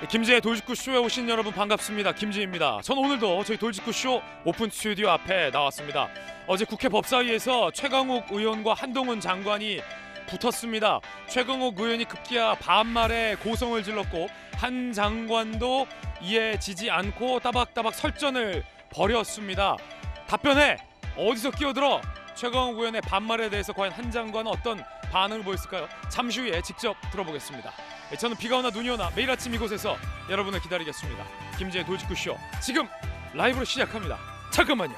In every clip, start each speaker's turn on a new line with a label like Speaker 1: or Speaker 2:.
Speaker 1: 김지의 돌직구쇼에 오신 여러분 반갑습니다. 김지입니다. 전 오늘도 저희 돌직구쇼 오픈 스튜디오 앞에 나왔습니다. 어제 국회 법사위에서 최강욱 의원과 한동훈 장관이 붙었습니다. 최강욱 의원이 급기야 반말에 고성을 질렀고 한 장관도 이에 지지 않고 따박따박 설전을 벌였습니다. 답변해! 어디서 끼어들어? 최강욱 의원의 반말에 대해서 과연 한 장관은 어떤 반응을 보였을까요? 잠시 후에 직접 들어보겠습니다. 저는 비가 오나 눈이 오나 매일 아침 이곳에서 여러분을 기다리겠습니다. 김지의 돌직구쇼 지금 라이브로 시작합니다. 잠깐만요.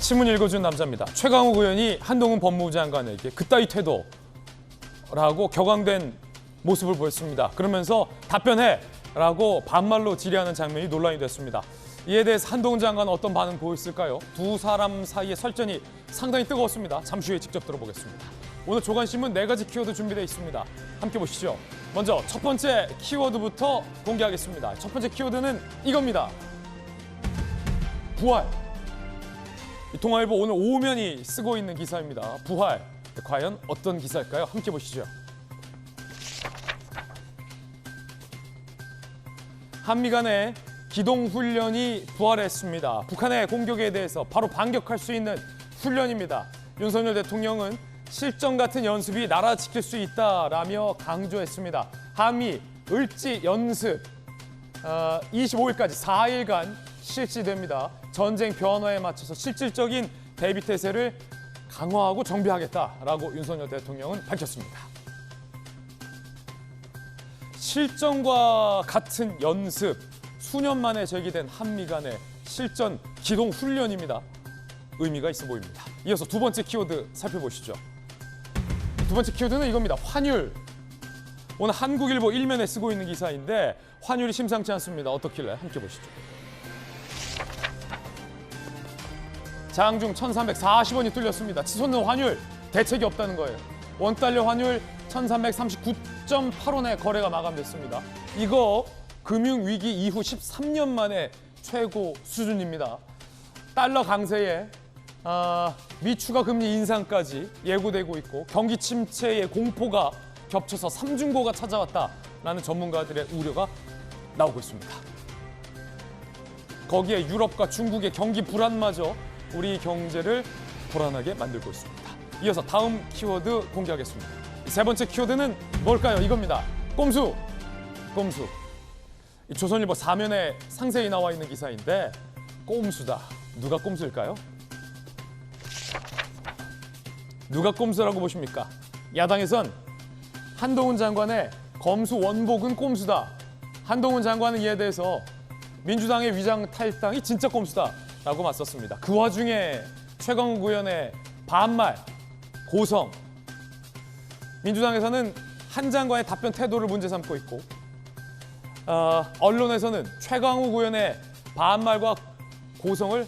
Speaker 1: 신문 읽어준 남자입니다. 최강욱 의원이 한동훈 법무부 장관에게 그따위 태도라고 격앙된 모습을 보였습니다. 그러면서 답변해라고 반말로 질의하는 장면이 논란이 됐습니다. 이에 대해서 한동훈 장관은 어떤 반응 보였을까요? 두 사람 사이의 설전이 상당히 뜨거웠습니다. 잠시 후에 직접 들어보겠습니다. 오늘 조간신문 4가지 키워드 준비되어 있습니다. 함께 보시죠. 먼저 첫 번째 키워드부터 공개하겠습니다. 첫 번째 키워드는 이겁니다. 부활. 동아일보 오늘 오면이 쓰고 있는 기사입니다. 부활. 과연 어떤 기사일까요? 함께 보시죠. 한미 간의 기동훈련이 부활했습니다. 북한의 공격에 대해서 바로 반격할 수 있는 훈련입니다. 윤석열 대통령은 실전 같은 연습이 나라 지킬 수 있다라며 강조했습니다. 한미 을지 연습 25일까지 4일간 실시됩니다. 전쟁 변화에 맞춰서 실질적인 대비 태세를 강화하고 정비하겠다라고 윤석열 대통령은 밝혔습니다. 실전과 같은 연습, 수년 만에 제기된 한미 간의 실전 기동 훈련입니다. 의미가 있어 보입니다. 이어서 두 번째 키워드 살펴보시죠. 두 번째 키워드는 이겁니다. 환율. 오늘 한국일보 1면에 쓰고 있는 기사인데 환율이 심상치 않습니다. 어떻길래? 함께 보시죠. 장중 1,340원이 뚫렸습니다. 치솟는 환율, 대책이 없다는 거예요. 원달러 환율 1,339.8원에 거래가 마감됐습니다. 이거 금융위기 이후 13년 만에 최고 수준입니다. 달러 강세에 미 추가 금리 인상까지 예고되고 있고 경기 침체의 공포가 겹쳐서 삼중고가 찾아왔다라는 전문가들의 우려가 나오고 있습니다. 거기에 유럽과 중국의 경기 불안마저 우리 경제를 불안하게 만들고 있습니다. 이어서 다음 키워드 공개하겠습니다. 세 번째 키워드는 뭘까요? 이겁니다. 꼼수. 꼼수. 조선일보 4면에 상세히 나와 있는 기사인데 꼼수다. 누가 꼼수일까요? 누가 꼼수라고 보십니까? 야당에선 한동훈 장관의 검수 원복은 꼼수다. 한동훈 장관은 이에 대해서 민주당의 위장 탈당이 진짜 꼼수다라고 맞섰습니다. 그 와중에 최강욱 의원의 반말, 고성. 민주당에서는 한 장관의 답변 태도를 문제 삼고 있고 언론에서는 최강욱 의원의 반말과 고성을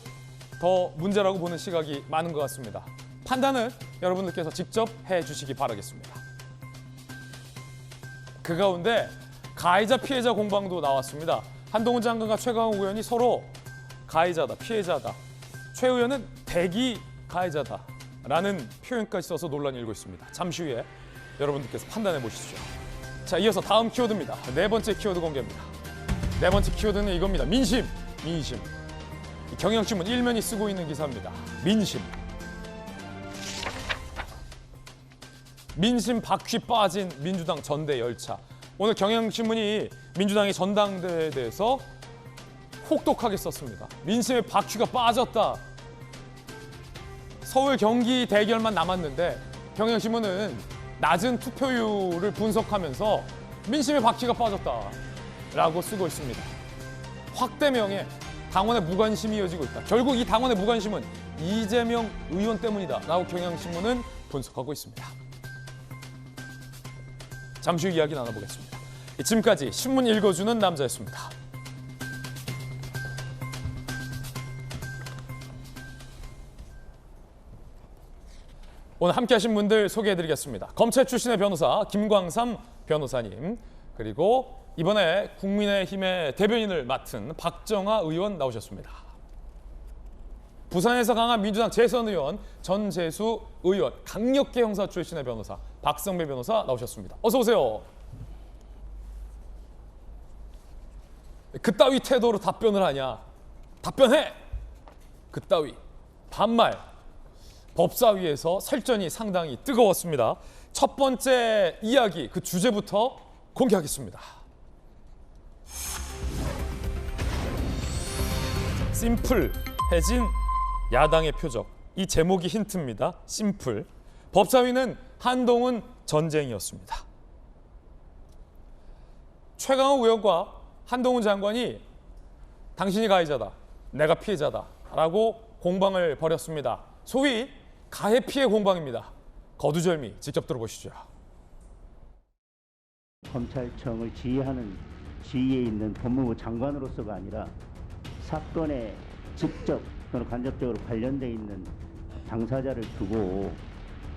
Speaker 1: 더 문제라고 보는 시각이 많은 것 같습니다. 판단은 여러분들께서 직접 해주시기 바라겠습니다. 그 가운데 가해자 피해자 공방도 나왔습니다. 한동훈 장관과 최강욱 의원이 서로 가해자다, 피해자다. 최 의원은 대기 가해자다라는 표현까지 써서 논란이 일고 있습니다. 잠시 후에 여러분들께서 판단해 보시죠. 자, 이어서 다음 키워드입니다. 네 번째 키워드 공개입니다. 네 번째 키워드는 이겁니다. 민심. 민심. 경향신문 1면이 쓰고 있는 기사입니다. 민심. 민심 바퀴 빠진 민주당 전대 열차. 오늘 경향신문이 민주당의 전당대회에 대해서 혹독하게 썼습니다. 민심의 바퀴가 빠졌다. 서울 경기 대결만 남았는데 경향신문은 낮은 투표율을 분석하면서 민심의 바퀴가 빠졌다라고 쓰고 있습니다. 확대명에 당원의 무관심이 이어지고 있다. 결국 이 당원의 무관심은 이재명 의원 때문이다라고 경향신문은 분석하고 있습니다. 잠시 후 이야기 나눠보겠습니다. 지금까지 신문 읽어주는 남자였습니다. 오늘 함께하신 분들 소개해드리겠습니다. 검찰 출신의 변호사 김광삼 변호사님, 그리고 이번에 국민의힘의 대변인을 맡은 박정아 의원 나오셨습니다. 부산에서 강한 민주당 재선 의원 전재수 의원, 강력계 형사 출신의 변호사 박성배 변호사 나오셨습니다. 어서 오세요. 그따위 태도로 답변을 하냐? 답변해! 그따위 반말. 법사위에서 설전이 상당히 뜨거웠습니다. 첫 번째 이야기, 그 주제부터 공개하겠습니다. 심플해진 야당의 표적. 이 제목이 힌트입니다. 심플. 법사위는 한동훈 전쟁이었습니다. 최강욱 의원과 한동훈 장관이 당신이 가해자다, 내가 피해자다 라고 공방을 벌였습니다. 소위 가해 피해 공방입니다. 거두절미 직접 들어보시죠.
Speaker 2: 검찰청을 지휘하는 지위에 있는 법무부 장관으로서가 아니라 사건에 직접 또는 간접적으로 관련돼 있는 당사자를 두고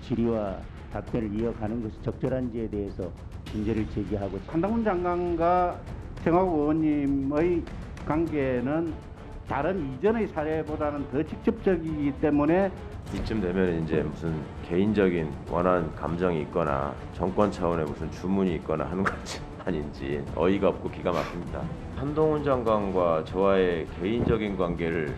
Speaker 2: 질의와 답변을 이어가는 것이 적절한지에 대해서 문제를 제기하고,
Speaker 3: 한동훈 장관과 최강욱 의원님의 관계는 다른 이전의 사례보다는 더 직접적이기 때문에
Speaker 4: 이쯤 되면 이제 무슨 개인적인 원한 감정이 있거나 정권 차원의 무슨 주문이 있거나 하는 건지 아닌지 어이가 없고 기가 막힙니다. 한동훈 장관과 저와의 개인적인 관계를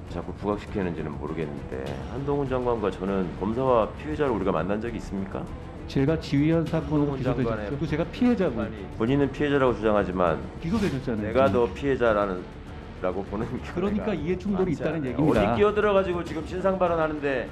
Speaker 4: 자꾸 부각시키는지는 모르겠는데, 한동훈 장관과 저는 검사와 피해자를 우리가 만난 적이 있습니까?
Speaker 5: 제가 지휘한 사건으로 기소되셨죠. 또 제가 피해자고.
Speaker 4: 본인은 피해자라고 주장하지만
Speaker 5: 기소되셨잖아요.
Speaker 4: 내가 더 피해자라고 보는 게
Speaker 5: 그러니까 이해 충돌이 있다는 얘기입니다.
Speaker 4: 어디 끼어들어가지고 지금 신상 발언하는데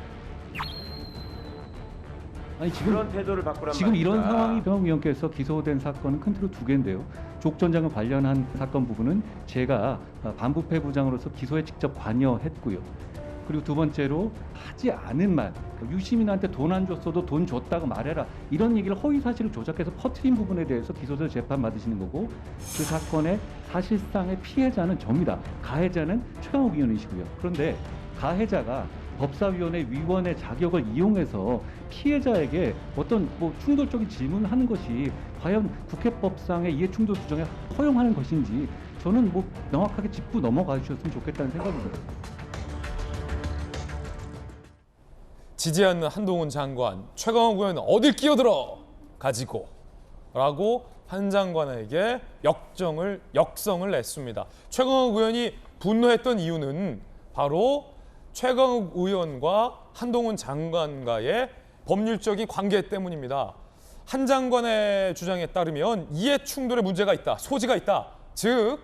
Speaker 5: 아니
Speaker 4: 그런 태도를 바꾸란
Speaker 5: 지금
Speaker 4: 말입니다.
Speaker 5: 이런 상황이 변호사 위원께서 기소된 사건은 큰 틀로 두 개인데요. 족 전 장관 관련한 사건 부분은 제가 반부패 부장으로서 기소에 직접 관여했고요. 그리고 두 번째로 하지 않은 말, 유시민한테 돈 안 줬어도 돈 줬다고 말해라, 이런 얘기를 허위 사실을 조작해서 퍼뜨린 부분에 대해서 기소돼서 재판 받으시는 거고, 그 사건의 사실상의 피해자는 접니다. 가해자는 최강욱 의원이시고요. 그런데 가해자가 법사위원회 위원의 자격을 이용해서 피해자에게 어떤 충돌적인 질문을 하는 것이 과연 국회법상의 이해충돌 규정에 허용하는 것인지 저는 명확하게 짚고 넘어가 주셨으면 좋겠다는 생각입니다.
Speaker 1: 지지 않는 한동훈 장관, 최강욱 의원은 어딜 끼어들어 가지고 라고 한 장관에게 역성을 냈습니다. 최강욱 의원이 분노했던 이유는 바로 최강욱 의원과 한동훈 장관과의 법률적인 관계 때문입니다. 한 장관의 주장에 따르면 이해 충돌의 문제가 있다, 소지가 있다. 즉,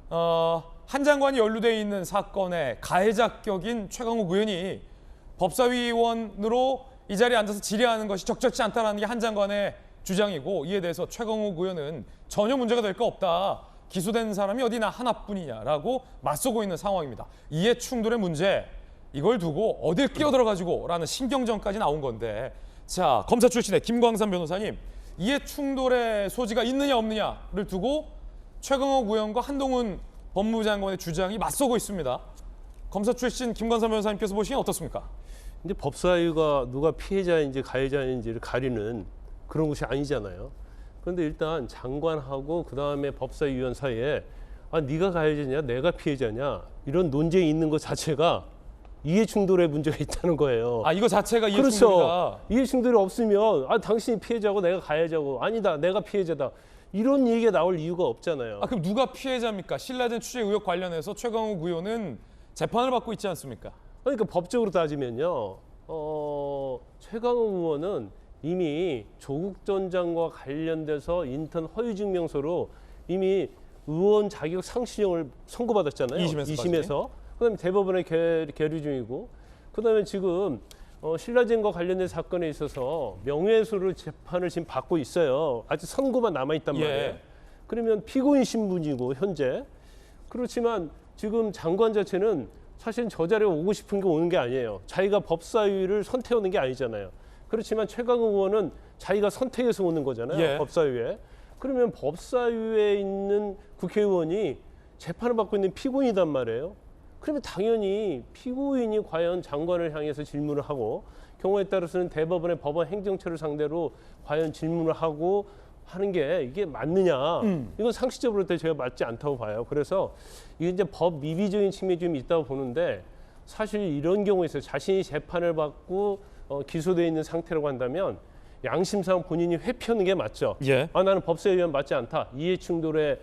Speaker 1: 한 장관이 연루되어 있는 사건의 가해자격인 최강욱 의원이 법사위원으로 이 자리에 앉아서 질의하는 것이 적절치 않다는 게 한 장관의 주장이고, 이에 대해서 최강욱 의원은 전혀 문제가 될 거 없다, 기소된 사람이 어디나 하나뿐이냐라고 맞서고 있는 상황입니다. 이해 충돌의 문제, 이걸 두고 어딜 끼어들어가지고 라는 신경전까지 나온 건데, 자, 검사 출신의 김광삼 변호사님, 이해 충돌의 소지가 있느냐 없느냐를 두고 최강욱 의원과 한동훈 법무부 장관의 주장이 맞서고 있습니다. 검사 출신 김광삼 변호사님께서 보시기엔 어떻습니까?
Speaker 6: 이제 법사위가 누가 피해자인지 가해자인지를 가리는 그런 것이 아니잖아요. 그런데 일단 장관하고 그다음에 법사위원 사이에 네가 가해자냐 내가 피해자냐 이런 논쟁이 있는 것 자체가 이해충돌의 문제가 있다는 거예요.
Speaker 1: 이거 자체가 이해충돌이다.
Speaker 6: 그렇죠. 이해충돌이 없으면 당신이 피해자고 내가 가해자고, 아니다 내가 피해자다, 이런 얘기가 나올 이유가 없잖아요.
Speaker 1: 그럼 누가 피해자입니까? 신라젠 취재 의혹 관련해서 최강욱 의원은 재판을 받고 있지 않습니까?
Speaker 6: 그러니까 법적으로 따지면요, 최강욱 의원은 이미 조국 전 장관과 관련돼서 인턴 허위 증명서로 이미 의원 자격 상실형을 선고받았잖아요. 2심에서. 그다음에 대법원에 계류 중이고, 그다음에 지금 신라젠과 관련된 사건에 있어서 명예훼손으로 재판을 지금 받고 있어요. 아직 선고만 남아 있단 말이에요. 그러면 피고인 신분이고 현재. 그렇지만 지금 장관 자체는 사실 저 자리에 오고 싶은 게 오는 게 아니에요. 자기가 법사위를 선택하는 게 아니잖아요. 그렇지만 최강욱 의원은 자기가 선택해서 오는 거잖아요. 법사위에. 그러면 법사위에 있는 국회의원이 재판을 받고 있는 피고인이단 말이에요. 그러면 당연히 피고인이 과연 장관을 향해서 질문을 하고 경우에 따라서는 대법원의 법원 행정처를 상대로 과연 질문을 하고 하는 게 이게 맞느냐? 이건 상식적으로 제가 맞지 않다고 봐요. 그래서 이게 이제 법 미비적인 측면이 좀 있다고 보는데 사실 이런 경우에서 자신이 재판을 받고 기소되어 있는 상태라고 한다면 양심상 본인이 회피하는 게 맞죠.
Speaker 1: 예.
Speaker 6: 나는 법사위에 의한 맞지 않다. 이해충돌의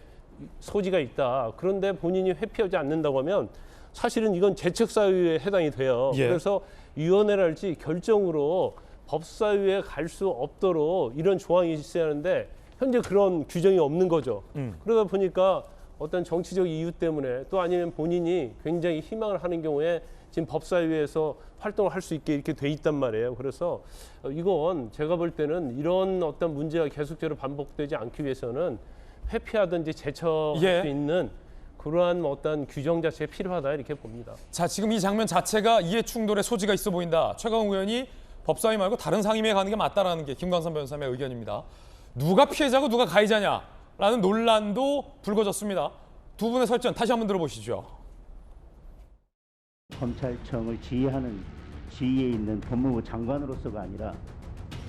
Speaker 6: 소지가 있다. 그런데 본인이 회피하지 않는다고 하면 사실은 이건 재척사유에 해당이 돼요.
Speaker 1: 예.
Speaker 6: 그래서 위원회랄지 결정으로 법사위에 갈 수 없도록 이런 조항이 있어야 하는데 현재 그런 규정이 없는 거죠. 그러다 보니까 어떤 정치적 이유 때문에 또 아니면 본인이 굉장히 희망을 하는 경우에 지금 법사위에서 활동을 할 수 있게 이렇게 돼 있단 말이에요. 그래서 이건 제가 볼 때는 이런 어떤 문제가 계속적으로 반복되지 않기 위해서는 회피하든지 제척할
Speaker 1: 예.
Speaker 6: 수 있는 그러한 어떤 규정 자체가 필요하다 이렇게 봅니다.
Speaker 1: 자, 지금 이 장면 자체가 이해 충돌의 소지가 있어 보인다. 최강욱 의원이 법사위 말고 다른 상임위에 가는 게 맞다라는 게 김광선 변호사의 의견입니다. 누가 피해자고 누가 가해자냐라는 논란도 불거졌습니다. 두 분의 설전 다시 한번 들어보시죠.
Speaker 2: 검찰청을 지휘하는 지위에 있는 법무부 장관으로서가 아니라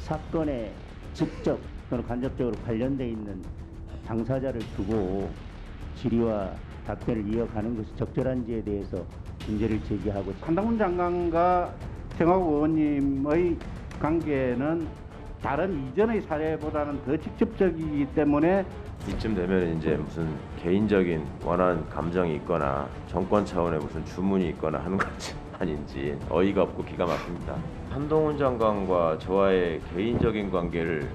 Speaker 2: 사건에 직접 또는 간접적으로 관련돼 있는 당사자를 두고 질의와 답변을 이어가는 것이 적절한지에 대해서 문제를 제기하고
Speaker 3: 한동훈 장관과 정화국 의원님의 관계는 다른 이전의 사례보다는 더 직접적이기 때문에
Speaker 4: 이쯤 되면 이제 무슨 개인적인 원한 감정이 있거나 정권 차원의 무슨 주문이 있거나 하는 건지 아닌지 어이가 없고 기가 막힙니다. 한동훈 장관과 저와의 개인적인 관계를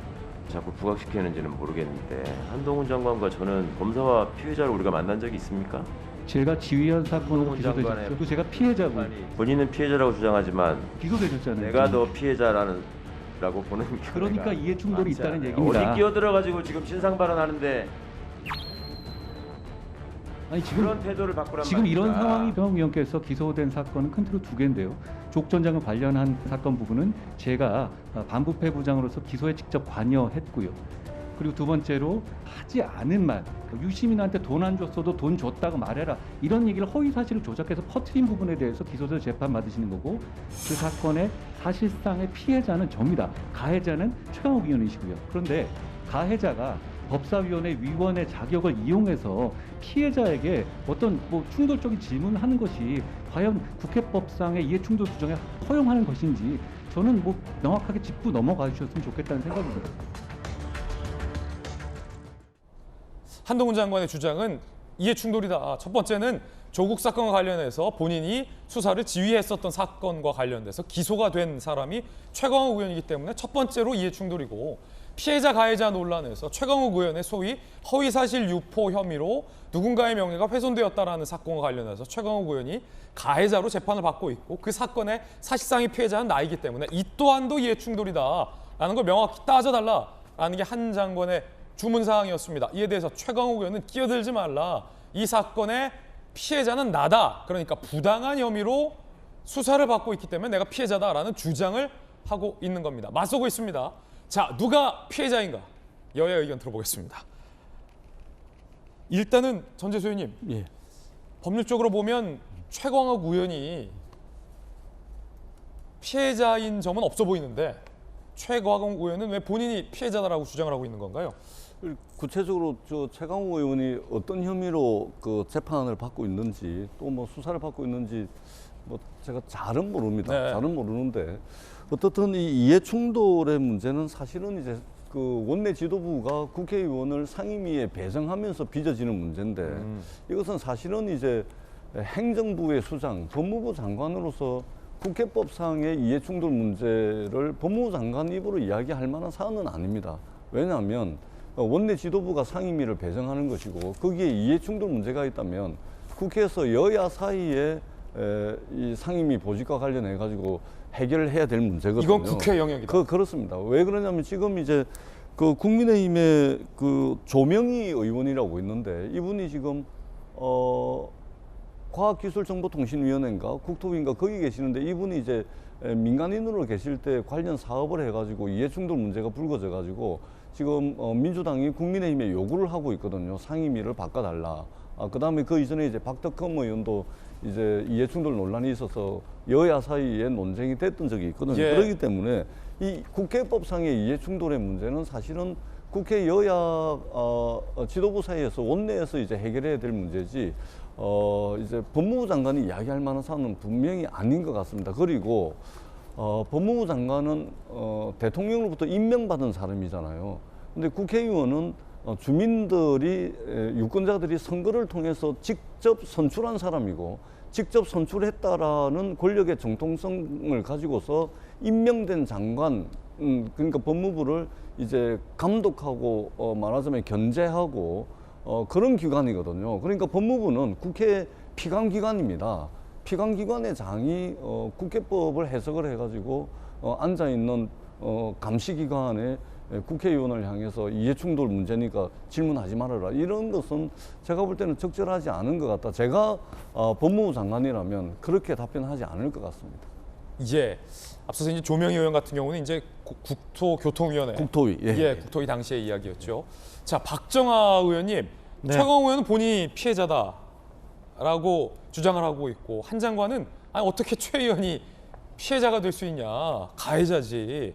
Speaker 4: 자꾸 부각시키는지는 모르겠는데 한동훈 장관과 저는 검사와 피해자를 우리가 만난 적이 있습니까?
Speaker 5: 제가 지휘한 사건으로
Speaker 4: 한동훈 장관의
Speaker 5: 기소되셨죠. 또 제가 피해자고
Speaker 4: 본인은 피해자라고 주장하지만
Speaker 5: 기소되셨잖아요.
Speaker 4: 내가 너 피해자라는 라고 보는
Speaker 5: 그러니까
Speaker 4: 견해가
Speaker 5: 이해 충돌이
Speaker 4: 많지
Speaker 5: 있다는
Speaker 4: 않아요.
Speaker 5: 얘기입니다.
Speaker 4: 어디 끼어들어가지고 지금 신상 발언하는데
Speaker 5: 아니 지금
Speaker 4: 그런 태도를 바꾸란
Speaker 5: 지금 이런
Speaker 4: 말입니다.
Speaker 5: 상황이 병 의원께서 기소된 사건은 큰 틀로 두 개인데요. 조국 전 장관 관련한 사건 부분은 제가 반부패 부장으로서 기소에 직접 관여했고요. 그리고 두 번째로 하지 않은 말, 유시민한테 돈 안 줬어도 돈 줬다고 말해라 이런 얘기를 허위 사실을 조작해서 퍼뜨린 부분에 대해서 기소돼서 재판 받으시는 거고 그 사건의 사실상의 피해자는 접니다. 가해자는 최강욱 의원이시고요. 그런데 가해자가 법사위원회 위원의 자격을 이용해서 피해자에게 어떤 충돌적인 질문을 하는 것이 과연 국회법상의 이해충돌 규정에 허용하는 것인지 저는 명확하게 짚고 넘어가 주셨으면 좋겠다는 생각입니다.
Speaker 1: 한동훈 장관의 주장은 이해 충돌이다. 첫 번째는 조국 사건과 관련해서 본인이 수사를 지휘했었던 사건과 관련돼서 기소가 된 사람이 최강욱 의원이기 때문에 첫 번째로 이해 충돌이고 피해자 가해자 논란에서 최강욱 의원의 소위 허위사실 유포 혐의로 누군가의 명예가 훼손되었다라는 사건과 관련해서 최강욱 의원이 가해자로 재판을 받고 있고 그 사건의 사실상의 피해자는 나이기 때문에 이 또한도 이해 충돌이다라는 걸 명확히 따져달라라는 게 한 장관의 주문사항이었습니다. 이에 대해서 최강욱 의원은 끼어들지 말라. 이 사건의 피해자는 나다. 그러니까 부당한 혐의로 수사를 받고 있기 때문에 내가 피해자다라는 주장을 하고 있는 겁니다. 맞서고 있습니다. 자, 누가 피해자인가? 여야 의견 들어보겠습니다. 일단은 전재수 의원님,
Speaker 5: 예.
Speaker 1: 법률적으로 보면 최강욱 의원이 피해자인 점은 없어 보이는데 최강욱 의원은 왜 본인이 피해자다라고 주장을 하고 있는 건가요?
Speaker 7: 구체적으로 최강욱 의원이 어떤 혐의로 그 재판을 받고 있는지 또 수사를 받고 있는지 제가 잘은 모릅니다.
Speaker 1: 네.
Speaker 7: 잘은 모르는데 어떻든 이 이해 충돌의 문제는 사실은 이제 그 원내 지도부가 국회의원을 상임위에 배정하면서 빚어지는 문제인데 이것은 사실은 이제 행정부의 수장, 법무부 장관으로서 국회법상의 이해충돌 문제를 법무부 장관 입으로 이야기할 만한 사안은 아닙니다. 왜냐하면 원내 지도부가 상임위를 배정하는 것이고 거기에 이해충돌 문제가 있다면 국회에서 여야 사이에 이 상임위 보직과 관련해 가지고 해결을 해야 될 문제거든요.
Speaker 1: 이건 국회 영역이다.
Speaker 7: 그렇습니다. 왜 그러냐면 지금 이제 그 국민의힘의 그 조명희 의원이라고 있는데 이분이 지금 과학기술정보통신위원회인가 국토부인가 거기 계시는데 이분이 이제 민간인으로 계실 때 관련 사업을 해가지고 이해충돌 문제가 불거져가지고 지금 민주당이 국민의힘에 요구를 하고 있거든요. 상임위를 바꿔달라. 그다음에 그 이전에 이제 박덕흠 의원도 이제 이해충돌 논란이 있어서 여야 사이에 논쟁이 됐던 적이 있거든요.
Speaker 1: 예.
Speaker 7: 그렇기 때문에 이 국회법상의 이해충돌의 문제는 사실은 국회 여야 지도부 사이에서 원내에서 이제 해결해야 될 문제지 이제 법무부 장관이 이야기할 만한 사안은 분명히 아닌 것 같습니다. 그리고 법무부 장관은 대통령으로부터 임명받은 사람이잖아요. 근데 국회의원은 주민들이 유권자들이 선거를 통해서 직접 선출한 사람이고 직접 선출했다라는 권력의 정통성을 가지고서 임명된 장관, 그러니까 법무부를 이제 감독하고 말하자면 견제하고 그런 기관이거든요. 그러니까 법무부는 국회 피감기관입니다. 피감기관의 장이 국회법을 해석을 해가지고 앉아 있는 감시기관에 국회의원을 향해서 이해충돌 문제니까 질문하지 말아라. 이런 것은 제가 볼 때는 적절하지 않은 것 같다. 제가 법무부 장관이라면 그렇게 답변하지 않을 것 같습니다.
Speaker 1: 예. 앞서서 이제 조명희 의원 같은 경우는 이제 국토교통위원회.
Speaker 7: 국토위.
Speaker 1: 예, 국토위 당시의 이야기였죠. 자, 박정아 의원님,
Speaker 8: 네.
Speaker 1: 최강욱 의원은 본인이 피해자다라고 주장을 하고 있고 한 장관은 아니 어떻게 최 의원이 피해자가 될 수 있냐, 가해자지.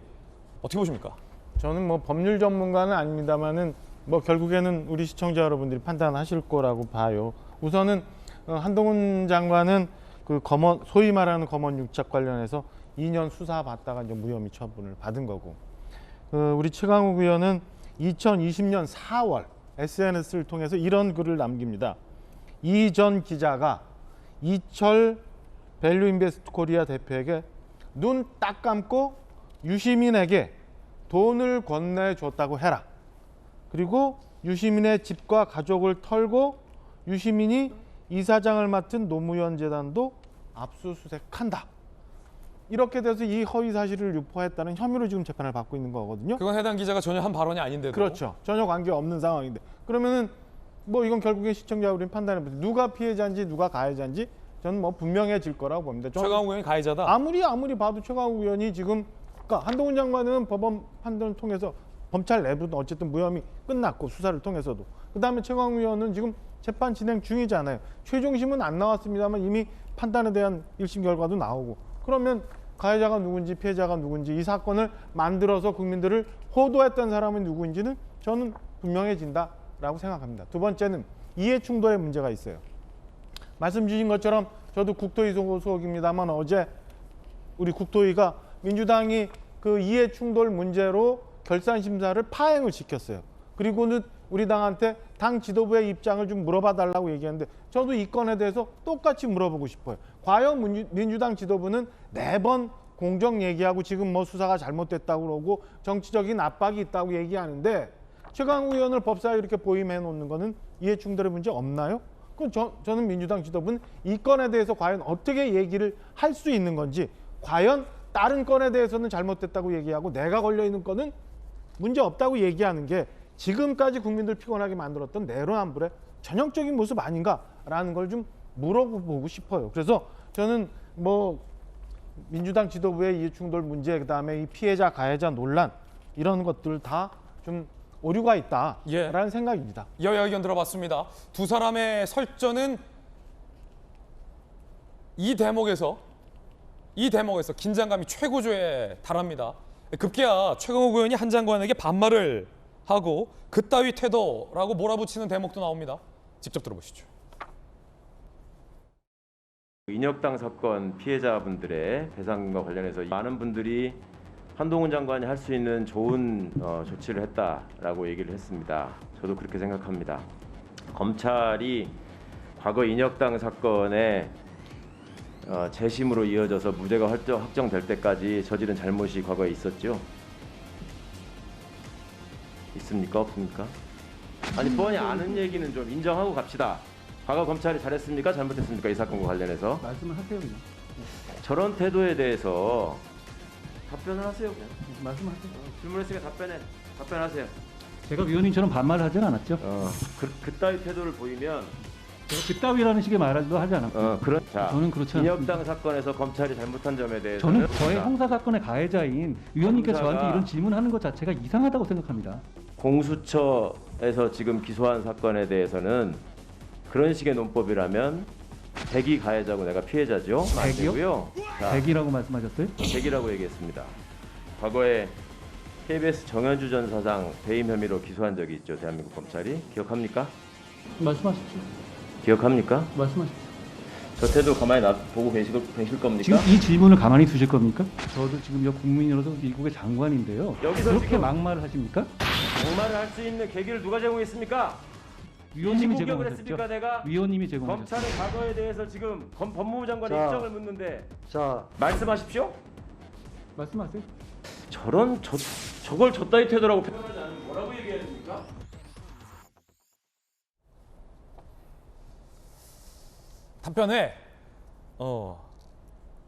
Speaker 1: 어떻게 보십니까?
Speaker 8: 저는 뭐 법률 전문가는 아닙니다만은 뭐 결국에는 우리 시청자 여러분들이 판단하실 거라고 봐요. 우선은 한동훈 장관은 그 소위 말하는 검언 유착 관련해서 2년 수사 받다가 이제 무혐의 처분을 받은 거고, 우리 최강욱 의원은 2020년 4월 SNS를 통해서 이런 글을 남깁니다. 이 전 기자가 이철 밸류인베스트 코리아 대표에게 눈 딱 감고 유시민에게 돈을 건네줬다고 해라. 그리고 유시민의 집과 가족을 털고 유시민이 이사장을 맡은 노무현 재단도 압수수색한다. 이렇게 돼서 이 허위 사실을 유포했다는 혐의로 지금 재판을 받고 있는 거거든요.
Speaker 1: 그건 해당 기자가 전혀 한 발언이 아닌데도.
Speaker 8: 그렇죠. 전혀 관계 없는 상황인데. 그러면은 뭐 이건 결국에 시청자 우리는 판단해보세요. 누가 피해자인지 누가 가해자인지 저는 뭐 분명해질 거라고 봅니다.
Speaker 1: 최강욱 의원이 가해자다.
Speaker 8: 아무리 봐도 최강욱 의원이 지금 그러니까 한동훈 장관은 법원 판단을 통해서 검찰 내부는 어쨌든 무혐의 끝났고 수사를 통해서도 그다음에 최강욱 의원은 지금 재판 진행 중이잖아요. 최종심은 안 나왔습니다만 이미 판단에 대한 1심 결과도 나오고 그러면 가해자가 누군지 피해자가 누군지 이 사건을 만들어서 국민들을 호도했던 사람은 누구인지는 저는 분명해진다라고 생각합니다. 두 번째는 이해충돌의 문제가 있어요. 말씀 주신 것처럼 저도 국토위 소속입니다만 어제 우리 국토위가 민주당이 그 이해충돌 문제로 결산심사를 파행을 시켰어요. 그리고는 우리 당한테 당 지도부의 입장을 좀 물어봐 달라고 얘기했는데 저도 이 건에 대해서 똑같이 물어보고 싶어요. 과연 민주당 지도부는 4번 공정 얘기하고 지금 뭐 수사가 잘못됐다고 그러고 정치적인 압박이 있다고 얘기하는데 최강욱 의원을 법사위에 이렇게 보임해 놓는 거는 이해충돌의 문제 없나요? 그럼 저는 민주당 지도부는 이 건에 대해서 과연 어떻게 얘기를 할 수 있는 건지 과연 다른 건에 대해서는 잘못됐다고 얘기하고 내가 걸려있는 건은 문제 없다고 얘기하는 게 지금까지 국민들 피곤하게 만들었던 내로남불의 전형적인 모습 아닌가라는 걸 좀 물어보고 싶어요. 그래서 저는 뭐 민주당 지도부의 이해충돌 문제 그다음에 이 피해자 가해자 논란 이런 것들 다 좀 오류가 있다라는 생각입니다.
Speaker 1: 여야 의견 들어봤습니다. 두 사람의 설전은 이 대목에서 긴장감이 최고조에 달합니다. 급기야 최강욱 의원이 한 장관에게 반말을 하고 그따위 태도라고 몰아붙이는 대목도 나옵니다. 직접 들어보시죠.
Speaker 4: 인혁당 사건 피해자분들의 배상과 관련해서 많은 분들이 한동훈 장관이 할 수 있는 좋은 조치를 했다라고 얘기를 했습니다. 저도 그렇게 생각합니다. 검찰이 과거 인혁당 사건에 재심으로 이어져서 무죄가 확정될 때까지 저지른 잘못이 과거에 있었죠? 있습니까? 없습니까? 아니 뻔히 아는 얘기는 좀 인정하고 갑시다. 과거 검찰이 잘했습니까? 잘못했습니까? 이 사건과 관련해서
Speaker 3: 말씀을 하세요. 그냥.
Speaker 4: 저런 태도에 대해서 답변을 하세요. 그냥.
Speaker 3: 말씀하세요.
Speaker 4: 질문했으니까 답변하세요.
Speaker 5: 제가 위원님처럼 반말을 하진 않았죠.
Speaker 4: 그따위 태도를 보이면
Speaker 5: 제가 그따위라는 식의 말도 하지 않았고.
Speaker 4: 자,
Speaker 5: 저는 그렇지 않습니다.
Speaker 4: 인혁당 사건에서 검찰이 잘못한 점에 대해서는
Speaker 5: 저는 저의 형사 사건의 가해자인 위원님께서
Speaker 4: 검사가
Speaker 5: 저한테 이런 질문하는 것 자체가 이상하다고 생각합니다.
Speaker 4: 공수처에서 지금 기소한 사건에 대해서는 그런 식의 논법이라면 대기 가해자고 내가 피해자죠. 안
Speaker 5: 대기요?
Speaker 4: 되고요. 자,
Speaker 5: 백이라고 말씀하셨어요?
Speaker 4: 대기라고 얘기했습니다. 과거에 KBS 정현주 전 사장 배임 혐의로 기소한 적이 있죠. 대한민국 검찰이. 기억합니까?
Speaker 5: 말씀하십시오.
Speaker 4: 기억합니까?
Speaker 5: 말씀하십시오.
Speaker 4: 저 태도 가만히 보고 계실 겁니까?
Speaker 5: 지금 이 질문을 가만히 두실 겁니까? 저도 지금 국민으로서 미국의 장관인데요.
Speaker 4: 여기서
Speaker 5: 그렇게
Speaker 4: 지금
Speaker 5: 막말을 하십니까?
Speaker 4: 정말을 할 수 있는 계기를 누가 제공했습니까?
Speaker 5: 위원님이
Speaker 4: 공격을
Speaker 5: 제공하셨죠.
Speaker 4: 했습니까 내가?
Speaker 5: 위원님이 제공하셨죠.
Speaker 4: 검찰의 과거에 대해서 지금 법무부 장관의
Speaker 3: 자.
Speaker 4: 입장을 묻는데
Speaker 3: 자,
Speaker 4: 말씀하십시오.
Speaker 5: 말씀하세요.
Speaker 4: 저런 저걸 저따위 태도라고 표현하지 않으면 뭐라고 얘기해야 됩니까?
Speaker 1: 답변에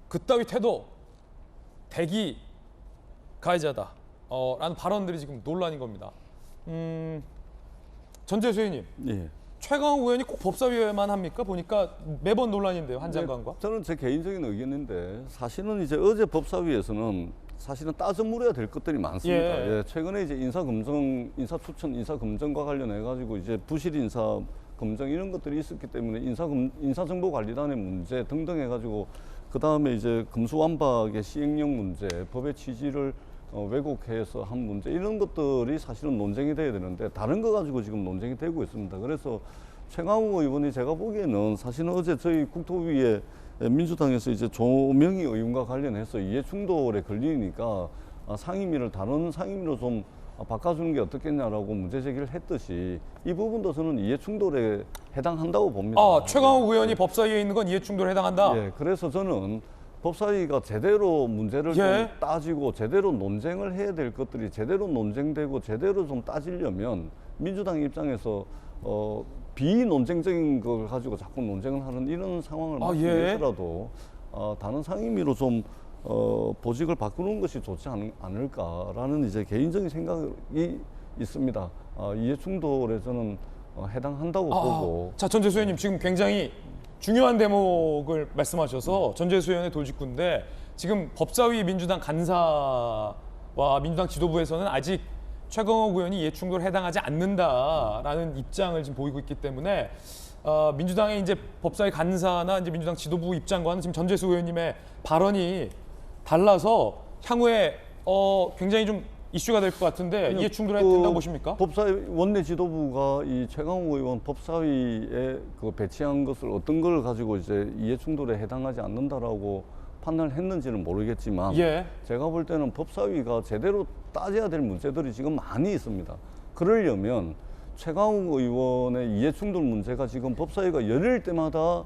Speaker 1: 그따위 태도 대기 가해자다 라는 발언들이 지금 논란인 겁니다. 전재수 의원님,
Speaker 7: 예.
Speaker 1: 최강욱 의원이 꼭 법사위에만 합니까? 보니까 매번 논란인데요, 한 장관과.
Speaker 7: 저는 제 개인적인 의견인데 사실은 이제 어제 법사위에서는 사실은 따져 물어야 될 것들이 많습니다.
Speaker 1: 예.
Speaker 7: 예, 최근에 이제 인사추천, 인사검증과 관련해 가지고 이제 부실 인사 검증 이런 것들이 있었기 때문에 인사정보관리단의 문제 등등 해가지고 그 다음에 이제 금수완박의 시행령 문제, 법의 취지를 왜곡해서 한 문제 이런 것들이 사실은 논쟁이 돼야 되는데 다른 거 가지고 지금 논쟁이 되고 있습니다. 그래서 최강욱 의원이 제가 보기에는 사실은 어제 저희 국토위에 민주당에서 이제 조명희 의원과 관련해서 이해충돌에 걸리니까 상임위를 다른 상임위로 좀 바꿔주는 게 어떻겠냐라고 문제 제기를 했듯이 이 부분도 저는 이해충돌에 해당한다고 봅니다.
Speaker 1: 최강욱 의원이 법사위에 있는 건 이해충돌에 해당한다.
Speaker 7: 예, 그래서 저는 법사위가 제대로 문제를 좀 따지고 제대로 논쟁을 해야 될 것들이 제대로 논쟁되고 제대로 좀 따지려면 민주당 입장에서 비논쟁적인 걸 가지고 자꾸 논쟁을 하는 이런 상황을 막기 위해서라도 다른 상임위로 좀 보직을 바꾸는 것이 좋지 않을까라는 이제 개인적인 생각이 있습니다. 이해충돌에 저는 해당한다고 보고.
Speaker 1: 자, 전재수 의원님 지금 굉장히 중요한 대목을 말씀하셔서 전재수 의원의 돌직구인데 지금 법사위 민주당 간사와 민주당 지도부에서는 아직 최강욱 의원이 이해충돌에 해당하지 않는다라는 입장을 지금 보이고 있기 때문에 민주당의 이제 법사위 간사나 이제 민주당 지도부 입장과는 지금 전재수 의원님의 발언이 달라서 향후에 굉장히 좀 이슈가 될 것 같은데 이해충돌에 된다고 보십니까?
Speaker 7: 법사위 원내 지도부가 이 최강욱 의원 법사위에 그 배치한 것을 어떤 걸 가지고 이제 이해충돌에 해당하지 않는다라고 판단을 했는지는 모르겠지만 제가 볼 때는 법사위가 제대로 따져야 될 문제들이 지금 많이 있습니다. 그러려면 최강욱 의원의 이해충돌 문제가 지금 법사위가 열릴 때마다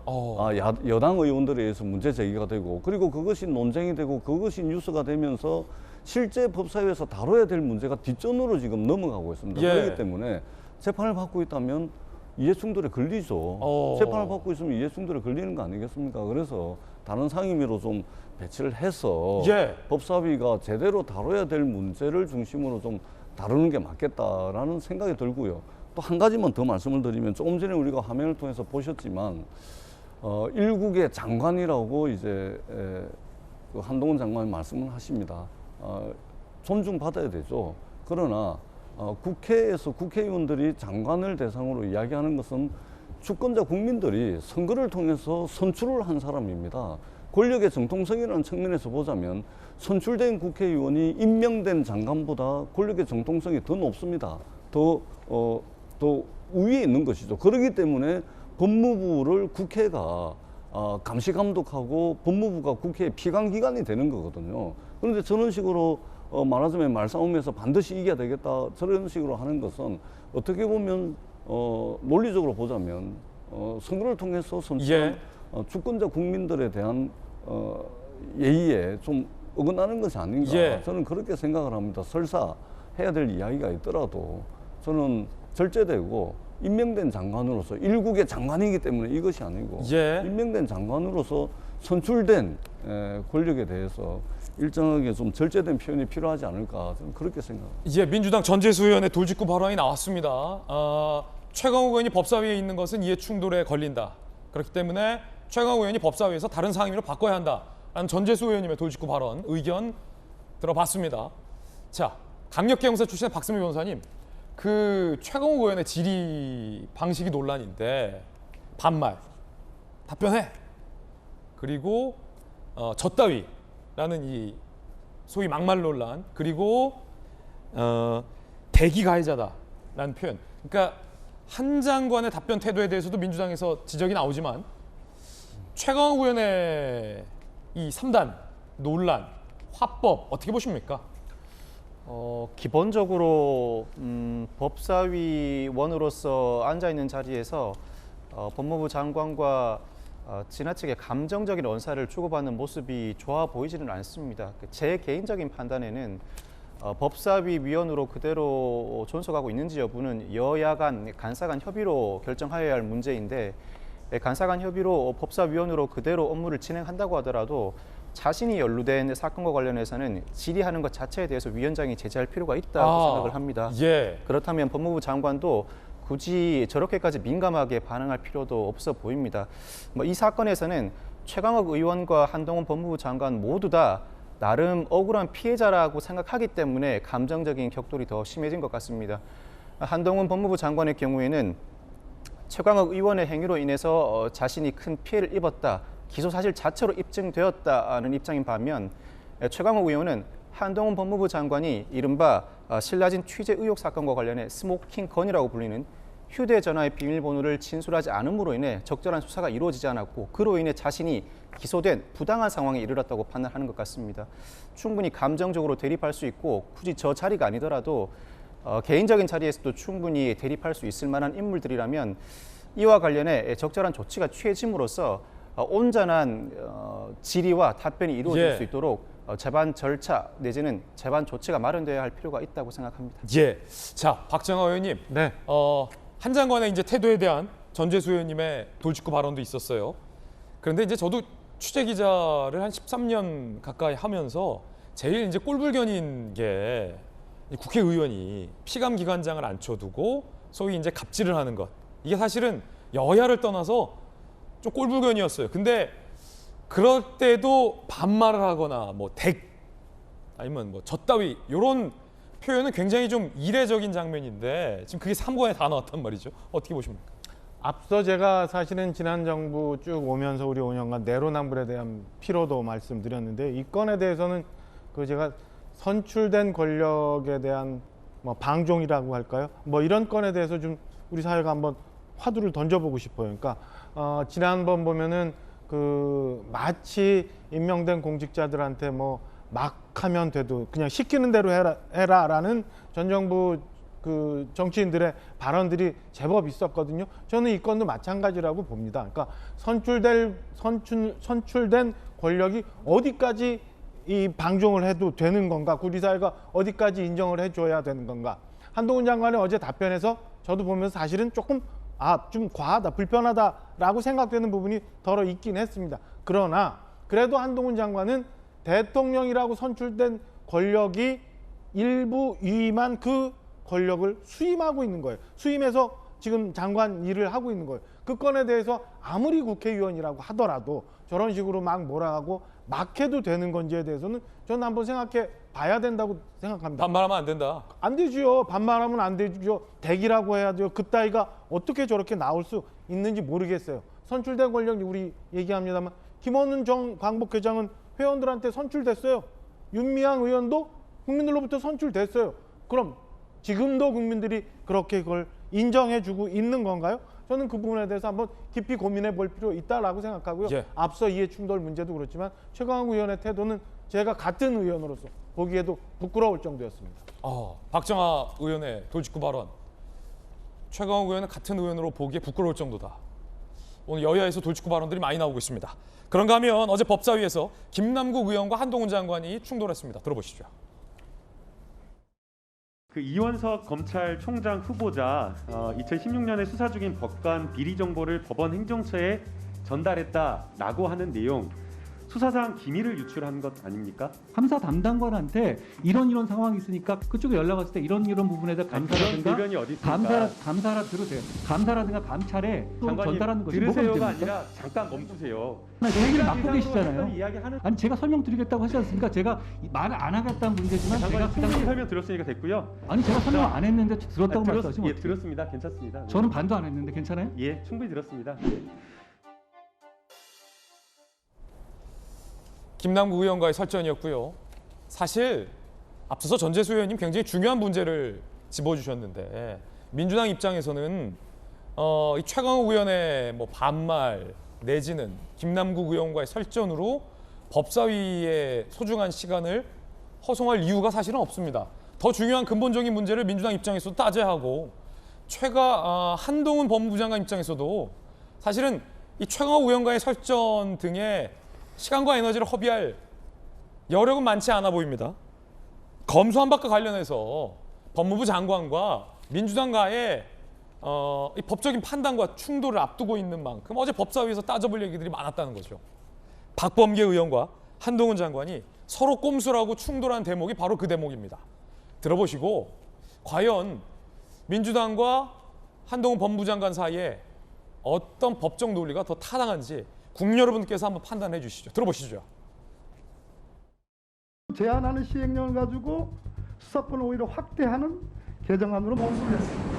Speaker 7: 여당 의원들에 의해서 문제 제기가 되고 그리고 그것이 논쟁이 되고 그것이 뉴스가 되면서 실제 법사위에서 다뤄야 될 문제가 뒷전으로 지금 넘어가고 있습니다. 그렇기 때문에 재판을 받고 있다면 이해충돌에 걸리죠. 재판을 받고 있으면 이해충돌에 걸리는 거 아니겠습니까? 그래서 다른 상임위로 좀 배치를 해서 법사위가 제대로 다뤄야 될 문제를 중심으로 좀 다루는 게 맞겠다라는 생각이 들고요. 또 한 가지만 더 말씀을 드리면 조금 전에 우리가 화면을 통해서 보셨지만 일국의 장관이라고 이제 그 한동훈 장관이 말씀을 하십니다. 존중받아야 되죠. 그러나 국회에서 국회의원들이 장관을 대상으로 이야기하는 것은 주권자 국민들이 선거를 통해서 선출을 한 사람입니다. 권력의 정통성이라는 측면에서 보자면 선출된 국회의원이 임명된 장관보다 권력의 정통성이 더 높습니다. 더 우위에 있는 것이죠. 그렇기 때문에 법무부를 국회가 감시 감독하고 법무부가 국회의 피감기관이 되는 거거든요. 그런데 저런 식으로 말하자면 말싸움에서 반드시 이겨야 되겠다 저런 식으로 하는 것은 어떻게 보면 논리적으로 보자면 선거를 통해서 선출한 주권자 국민들에 대한 예의에 좀 어긋나는 것이 아닌가 저는 그렇게 생각을 합니다. 설사 해야 될 이야기가 있더라도 저는 절제되고 임명된 장관으로서 일국의 장관이기 때문에 이것이 아니고 임명된 장관으로서 선출된 권력에 대해서 일정하게 좀 절제된 표현이 필요하지 않을까 저는 그렇게 생각합니다.
Speaker 1: 민주당 전재수 의원의 돌직구 발언이 나왔습니다. 최강욱 의원이 법사위에 있는 것은 이해충돌에 걸린다. 그렇기 때문에 최강욱 의원이 법사위에서 다른 상임위로 바꿔야 한다라는 전재수 의원님의 돌직구 발언, 의견 들어봤습니다. 자, 강력계 형사 출신의 박승미 변호사님, 그 최강욱 의원의 질의 방식이 논란인데 반말, 답변해. 그리고 졌다위라는 이 소위 막말 논란, 그리고 대기 가해자다라는 표현. 그러니까 한 장관의 답변 태도에 대해서도 민주당에서 지적이 나오지만 최강욱 의원의 이 3단 논란, 화법 어떻게 보십니까?
Speaker 9: 기본적으로 법사위원으로서 앉아 있는 자리에서 법무부 장관과 지나치게 감정적인 언사를 주고받는 모습이 좋아 보이지는 않습니다. 제 개인적인 판단에는 법사위 위원으로 그대로 존속하고 있는지 여부는 여야 간 간사 간 협의로 결정하여야 할 문제인데, 간사 간 협의로 법사위원으로 그대로 업무를 진행한다고 하더라도 자신이 연루된 사건과 관련해서는 질의하는 것 자체에 대해서 위원장이 제재할 필요가 있다고 생각을 합니다.
Speaker 1: 예.
Speaker 9: 그렇다면 법무부 장관도 굳이 저렇게까지 민감하게 반응할 필요도 없어 보입니다. 이 사건에서는 최강욱 의원과 한동훈 법무부 장관 모두 다 나름 억울한 피해자라고 생각하기 때문에 감정적인 격돌이 더 심해진 것 같습니다. 한동훈 법무부 장관의 경우에는 최강욱 의원의 행위로 인해서 자신이 큰 피해를 입었다, 기소 사실 자체로 입증되었다는 입장인 반면, 최강욱 의원은 한동훈 법무부 장관이 이른바 신라진 취재 의혹 사건과 관련해 스모킹 건이라고 불리는 휴대전화의 비밀번호를 진술하지 않음으로 인해 적절한 수사가 이루어지지 않았고, 그로 인해 자신이 기소된 부당한 상황에 이르렀다고 판단하는 것 같습니다. 충분히 감정적으로 대립할 수 있고, 굳이 저 자리가 아니더라도 개인적인 자리에서도 충분히 대립할 수 있을 만한 인물들이라면 이와 관련해 적절한 조치가 취해짐으로써 온전한 질의와 답변이 이루어질 수 있도록 재반 절차 내지는 재반 조치가 마련되어야 할 필요가 있다고 생각합니다.
Speaker 1: 예. 자, 박정하 의원님.
Speaker 8: 네.
Speaker 1: 한 장관의 이제 태도에 대한 전재수 의원님의 돌직구 발언도 있었어요. 그런데 이제 저도 취재 기자를 한 13년 가까이 하면서 제일 이제 꼴불견인 게 국회의원이 피감 기관장을 앉혀두고 소위 이제 갑질을 하는 것. 이게 사실은 여야를 떠나서 좀 꼴불견이었어요. 근데 그럴 때도 반말을 하거나 뭐 아니면 뭐 졌다위 이런 표현은 굉장히 좀 이례적인 장면인데 지금 그게 3권에 다 나왔단 말이죠. 어떻게 보십니까?
Speaker 8: 앞서 제가 사실은 지난 정부 쭉 오면서 우리 5년간 내로남불에 대한 피로도 말씀드렸는데, 이 건에 대해서는 그 제가 선출된 권력에 대한 뭐 방종이라고 할까요? 뭐 이런 건에 대해서 좀 우리 사회가 한번 화두를 던져보고 싶어요. 그러니까 지난번 보면은 그 마치 임명된 공직자들한테 뭐 막 하면 돼도 그냥 시키는 대로 해라라는 전 정부 그 정치인들의 발언들이 제법 있었거든요. 저는 이 건도 마찬가지라고 봅니다. 그러니까 선출된 권력이 어디까지 이 방종을 해도 되는 건가? 우리 사회가 어디까지 인정을 해줘야 되는 건가? 한동훈 장관의 어제 답변에서 저도 보면서 사실은 조금 좀 과하다, 불편하다라고 생각되는 부분이 덜어 있긴 했습니다. 그러나 그래도 한동훈 장관은 대통령이라고 선출된 권력이 일부 위임한 그 권력을 수임하고 있는 거예요. 수임해서 지금 장관 일을 하고 있는 거예요. 그 건에 대해서 아무리 국회의원이라고 하더라도 저런 식으로 막 몰아가고 막 해도 되는 건지에 대해서는 저는 한번 생각해 봐야 된다고 생각합니다.
Speaker 1: 반말하면 안 된다.
Speaker 8: 안 되죠. 반말하면 안 되죠. 대기라고 해야죠. 그따위가 어떻게 저렇게 나올 수 있는지 모르겠어요. 선출된 권력이 우리 얘기합니다만 김원훈 전 광복회장은 회원들한테 선출됐어요. 윤미향 의원도 국민들로부터 선출됐어요. 그럼 지금도 국민들이 그렇게 그걸 인정해주고 있는 건가요? 저는 그 부분에 대해서 한번 깊이 고민해 볼 필요 있다라고 생각하고요.
Speaker 1: 예.
Speaker 8: 앞서 이해충돌 문제도 그렇지만 최강욱 의원의 태도는 제가 같은 의원으로서 보기에도 부끄러울 정도였습니다.
Speaker 1: 박정하 의원의 돌직구 발언. 최강욱 의원은 같은 의원으로 보기에 부끄러울 정도다. 오늘 여야에서 돌직구 발언들이 많이 나오고 있습니다. 그런가 하면 어제 법사위에서 김남국 의원과 한동훈 장관이 충돌했습니다. 들어보시죠.
Speaker 10: 그 이원석 검찰총장 후보자 2016년에 수사 중인 법관 비리 정보를 법원 행정처에 전달했다라고 하는 내용, 수사상 기밀을 유출한 것 아닙니까?
Speaker 5: 감사 담당관한테 이런 상황이 있으니까 그쪽에 연락 왔을 때 이런 부분에서
Speaker 10: 그런
Speaker 5: 감사라든가
Speaker 10: 대변이 어디 있습니까?
Speaker 5: 감사라 들으세요. 감사라든가 감찰에 또
Speaker 10: 장관님,
Speaker 5: 전달하는 것이 뭐가
Speaker 10: 들으세요가
Speaker 5: 문제입니까?
Speaker 10: 아니라 잠깐 멈추세요.
Speaker 5: 얘기를 맡고 계시잖아요.
Speaker 10: 이야기하는
Speaker 5: 아니 제가 설명드리겠다고 하지 않습니까? 제가 말을 안 하겠다는 문제지만 제가
Speaker 10: 장관님
Speaker 5: 그
Speaker 10: 충분히
Speaker 5: 당시에
Speaker 10: 설명 들었으니까 됐고요.
Speaker 5: 아니 제가 설명 안 했는데 들었다고 말씀하시면
Speaker 10: 예,
Speaker 5: 어떡해요?
Speaker 10: 들었습니다. 괜찮습니다. 네.
Speaker 5: 저는 반도 안 했는데 괜찮아요?
Speaker 10: 예, 충분히 들었습니다.
Speaker 1: 김남국 의원과의 설전이었고요. 사실 앞서서 전재수 의원님 굉장히 중요한 문제를 짚어주셨는데 민주당 입장에서는 이 최강욱 의원의 뭐 반말 내지는 김남국 의원과의 설전으로 법사위의 소중한 시간을 허송할 이유가 사실은 없습니다. 더 중요한 근본적인 문제를 민주당 입장에서도 따져야 하고 한동훈 법무부 장관 입장에서도 사실은 이 최강욱 의원과의 설전 등의 시간과 에너지를 허비할 여력은 많지 않아 보입니다. 검수완박과 관련해서 법무부 장관과 민주당과의 이 법적인 판단과 충돌을 앞두고 있는 만큼 어제 법사위에서 따져볼 얘기들이 많았다는 거죠. 박범계 의원과 한동훈 장관이 서로 꼼수라고 충돌한 대목이 바로 그 대목입니다. 들어보시고 과연 민주당과 한동훈 법무부 장관 사이에 어떤 법적 논리가 더 타당한지 국민 여러분께서 한번 판단해 주시죠. 들어보시죠.
Speaker 11: 제한하는 시행령을 가지고 수사권을 오히려 확대하는 개정안으로 범수를 했습니다.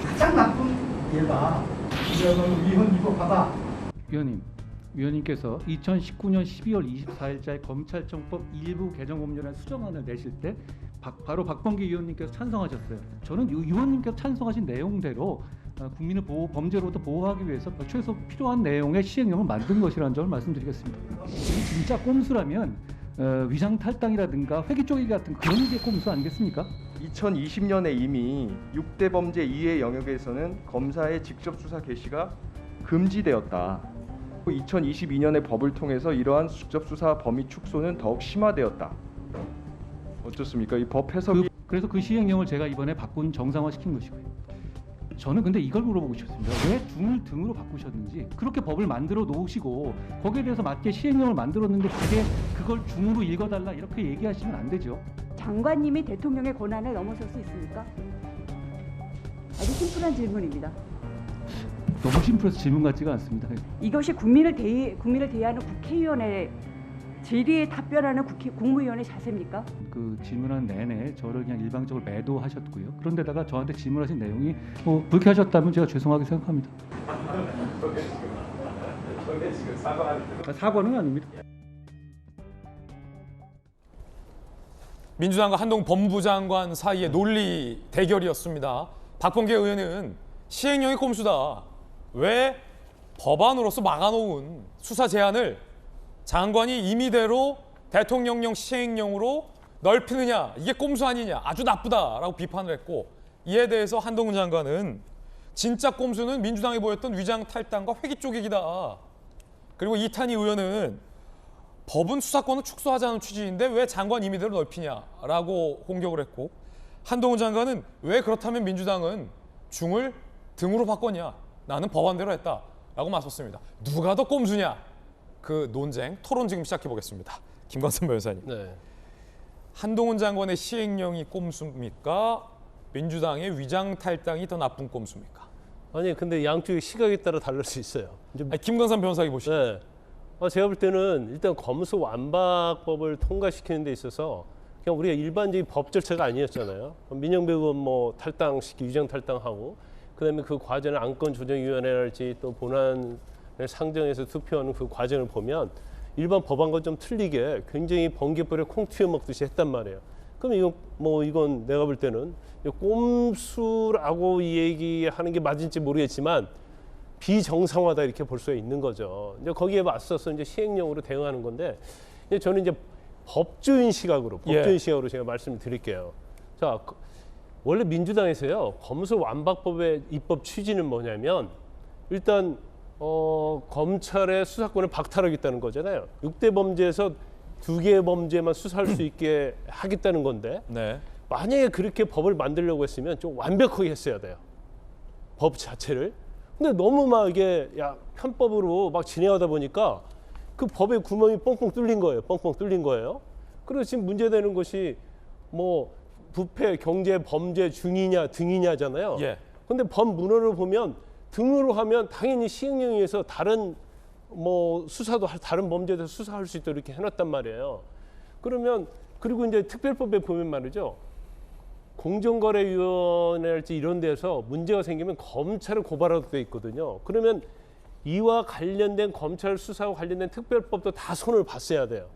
Speaker 11: 가장 나쁜 예가 이거는 위헌 위법하다.
Speaker 5: 위원님께서 2019년 12월 24일자에 검찰청법 일부 개정 법률안 수정안을 내실 때 바로 박범계 의원님께서 찬성하셨어요. 저는 의원님께서 찬성하신 내용대로 국민을 범죄로부터 보호하기 위해서 최소 필요한 내용의 시행령을 만든 것이라는 점을 말씀드리겠습니다. 진짜 꼼수라면 위장 탈당이라든가 회기 쪼개기 같은 그런 게 꼼수 아니겠습니까?
Speaker 12: 2020년에 이미 6대 범죄 이해 영역에서는 검사의 직접 수사 개시가 금지되었다. 2022년의 법을 통해서 이러한 직접 수사 범위 축소는 더욱 심화되었다. 어떻습니까? 이 법 해석이
Speaker 5: 그래서 그 시행령을 제가 이번에 정상화시킨 것이고요. 저는 근데 이걸 물어보고 싶습니다. 왜 중을 등으로 바꾸셨는지, 그렇게 법을 만들어 놓으시고 거기에 대해서 맞게 시행령을 만들었는데 그걸 중으로 읽어달라 이렇게 얘기하시면 안 되죠.
Speaker 13: 장관님이 대통령의 권한을 넘어설 수 있습니까? 아주 심플한 질문입니다.
Speaker 5: 너무 심플해서 질문 같지가 않습니다.
Speaker 13: 이것이 국민을 대하는 국회의원의 질의에 답변하는 국무위원의 자세입니까?
Speaker 5: 그 질문한 내내 저를 그냥 일방적으로 매도하셨고요. 그런데다가 저한테 질문하신 내용이 불쾌하셨다면 제가 죄송하게 생각합니다. 사과는 아닙니다.
Speaker 1: 민주당과 한동훈 법무부 장관 사이의 논리 대결이었습니다. 박범계 의원은 시행령이 꼼수다. 왜 법안으로서 막아놓은 수사 제한을 장관이 임의대로 대통령령 시행령으로 넓히느냐, 이게 꼼수 아니냐, 아주 나쁘다라고 비판을 했고, 이에 대해서 한동훈 장관은 진짜 꼼수는 민주당이 보였던 위장 탈당과 회기 쪼개기다. 그리고 이탄희 의원은 법은 수사권을 축소하자는 취지인데 왜 장관 임의대로 넓히냐라고 공격을 했고, 한동훈 장관은 왜 그렇다면 민주당은 중을 등으로 바꿨냐, 나는 법안대로 했다라고 맞섰습니다. 누가 더 꼼수냐? 그 논쟁, 토론 지금 시작해 보겠습니다. 김광선 변호사님.
Speaker 6: 네.
Speaker 1: 한동훈 장관의 시행령이 꼼수입니까? 민주당의 위장 탈당이 더 나쁜 꼼수입니까?
Speaker 6: 아니 근데 양쪽의 시각에 따라 다를 수 있어요.
Speaker 1: 김광선 변호사님 보시죠.
Speaker 6: 네. 제가 볼 때는 일단 검수완박법을 통과시키는 데 있어서 그냥 우리가 일반적인 법 절차가 아니었잖아요. 민영배 의원 탈당시키 위장 탈당하고, 그다음에 그 과정을 안건조정위원회랄지 또 본안을 상정해서 투표하는 그 과정을 보면 일반 법안과 좀 틀리게 굉장히 번개불에 콩 튀어 먹듯이 했단 말이에요. 그럼 이건 내가 볼 때는 꼼수라고 얘기하는 게 맞을지 모르겠지만 비정상화다 이렇게 볼 수가 있는 거죠. 이제 거기에 맞서서 이제 시행령으로 대응하는 건데, 저는 이제 법조인 시각으로 제가 말씀을 드릴게요. 자, 원래 민주당에서요 검수완박법의 입법 취지는 뭐냐면 일단 검찰의 수사권을 박탈하겠다는 거잖아요. 6대 범죄에서 2개의 범죄만 수사할 수 있게 하겠다는 건데,
Speaker 1: 네.
Speaker 6: 만약에 그렇게 법을 만들려고 했으면 좀 완벽하게 했어야 돼요. 법 자체를. 근데 너무 막 이게 편법으로 막 진행하다 보니까 그 법의 구멍이 뻥뻥 뚫린 거예요. 뻥뻥 뚫린 거예요. 그래서 지금 문제되는 것이 뭐 부패, 경제, 범죄 중이냐 등이냐잖아요.
Speaker 1: 예.
Speaker 6: 근데 법문헌을 보면 등으로 하면 당연히 시행령에 의해서 다른 뭐 수사도 다른 범죄에 대해서 수사할 수 있도록 이렇게 해놨단 말이에요. 그러면 그리고 이제 특별법에 보면 말이죠. 공정거래위원회랄지 이런 데서 문제가 생기면 검찰을 고발하도록 돼 있거든요. 그러면 이와 관련된 검찰 수사와 관련된 특별법도 다 손을 봤어야 돼요.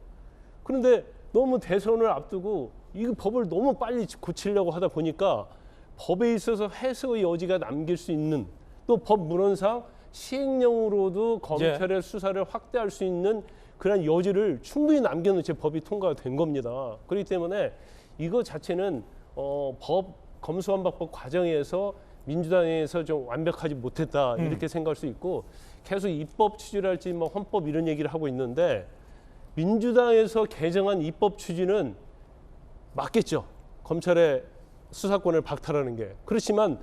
Speaker 6: 그런데 너무 대선을 앞두고 이 법을 너무 빨리 고치려고 하다 보니까 법에 있어서 해석의 여지가 남길 수 있는 또 법 문헌상 시행령으로도 검찰의 수사를 확대할 수 있는 그런 여지를 충분히 남겨놓은 채 법이 통과가 된 겁니다. 그렇기 때문에 이거 자체는 법 검수완박법 과정에서 민주당에서 좀 완벽하지 못했다 이렇게 생각할 수 있고 계속 입법 추진할지 뭐 헌법 이런 얘기를 하고 있는데 민주당에서 개정한 입법 추진은 맞겠죠. 검찰의 수사권을 박탈하는 게. 그렇지만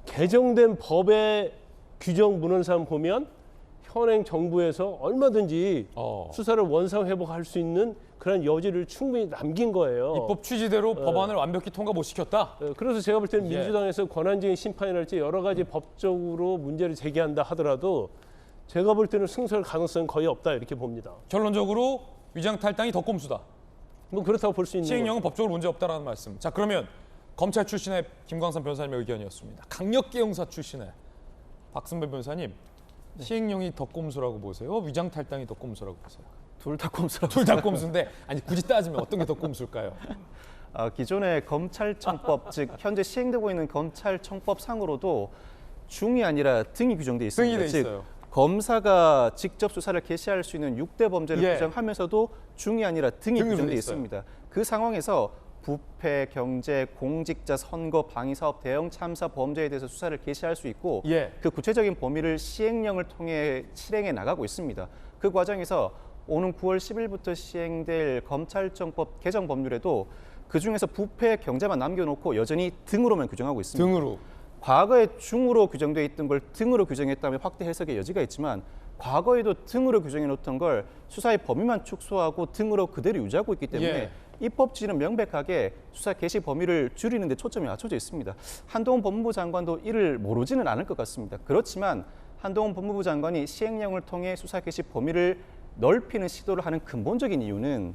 Speaker 6: 개정된 법의 규정 문헌상 보면 현행 정부에서 얼마든지 수사를 원상 회복할 수 있는 그런 여지를 충분히 남긴 거예요.
Speaker 1: 입법 취지대로 법안을 완벽히 통과 못 시켰다.
Speaker 6: 그래서 제가 볼 때는
Speaker 1: 예.
Speaker 6: 민주당에서 권한쟁의 심판이랄지 여러 가지 법적으로 문제를 제기한다 하더라도 제가 볼 때는 승소할 가능성은 거의 없다 이렇게 봅니다.
Speaker 1: 결론적으로 위장 탈당이 더 꼼수다.
Speaker 6: 뭐 그렇다고 볼 수 있는
Speaker 1: 시행령은 법적으로 문제 없다라는 말씀. 자, 그러면 검찰 출신의 김광삼 변호사님의 의견이었습니다. 강력계 형사 출신의 박승배 변호사님, 시행령이 더 꼼수라고 보세요? 위장 탈당이 더 꼼수라고 보세요?
Speaker 9: 둘 다 꼼수라고.
Speaker 1: 둘 다 꼼수인데 아니 굳이 따지면 어떤 게 더 꼼수일까요?
Speaker 9: 기존의 검찰청법, 즉 현재 시행되고 있는 검찰청법상으로도 중이 아니라 등이 규정돼 있습니다.
Speaker 1: 등이 돼
Speaker 9: 즉
Speaker 1: 있어요.
Speaker 9: 검사가 직접 수사를 개시할 수 있는 6대 범죄를
Speaker 1: 예.
Speaker 9: 규정하면서도 중이 아니라 등이
Speaker 1: 등으로
Speaker 9: 규정돼
Speaker 1: 돼 있어요.
Speaker 9: 있습니다. 그 상황에서 부패, 경제, 공직자, 선거, 방위사업, 대형 참사 범죄에 대해서 수사를 개시할 수 있고
Speaker 1: 예.
Speaker 9: 그 구체적인 범위를 시행령을 통해 실행해 나가고 있습니다. 그 과정에서 오는 9월 10일부터 시행될 검찰청법 개정 법률에도 그중에서 부패, 경제만 남겨놓고 여전히 등으로만 규정하고 있습니다.
Speaker 1: 등으로.
Speaker 9: 과거에 중으로 규정되어 있던 걸 등으로 규정했다면 확대 해석의 여지가 있지만 과거에도 등으로 규정해 놓던 걸 수사의 범위만 축소하고 등으로 그대로 유지하고 있기 때문에
Speaker 1: 예.
Speaker 9: 입법 취지는 명백하게 수사 개시 범위를 줄이는 데 초점이 맞춰져 있습니다. 한동훈 법무부 장관도 이를 모르지는 않을 것 같습니다. 그렇지만 한동훈 법무부 장관이 시행령을 통해 수사 개시 범위를 넓히는 시도를 하는 근본적인 이유는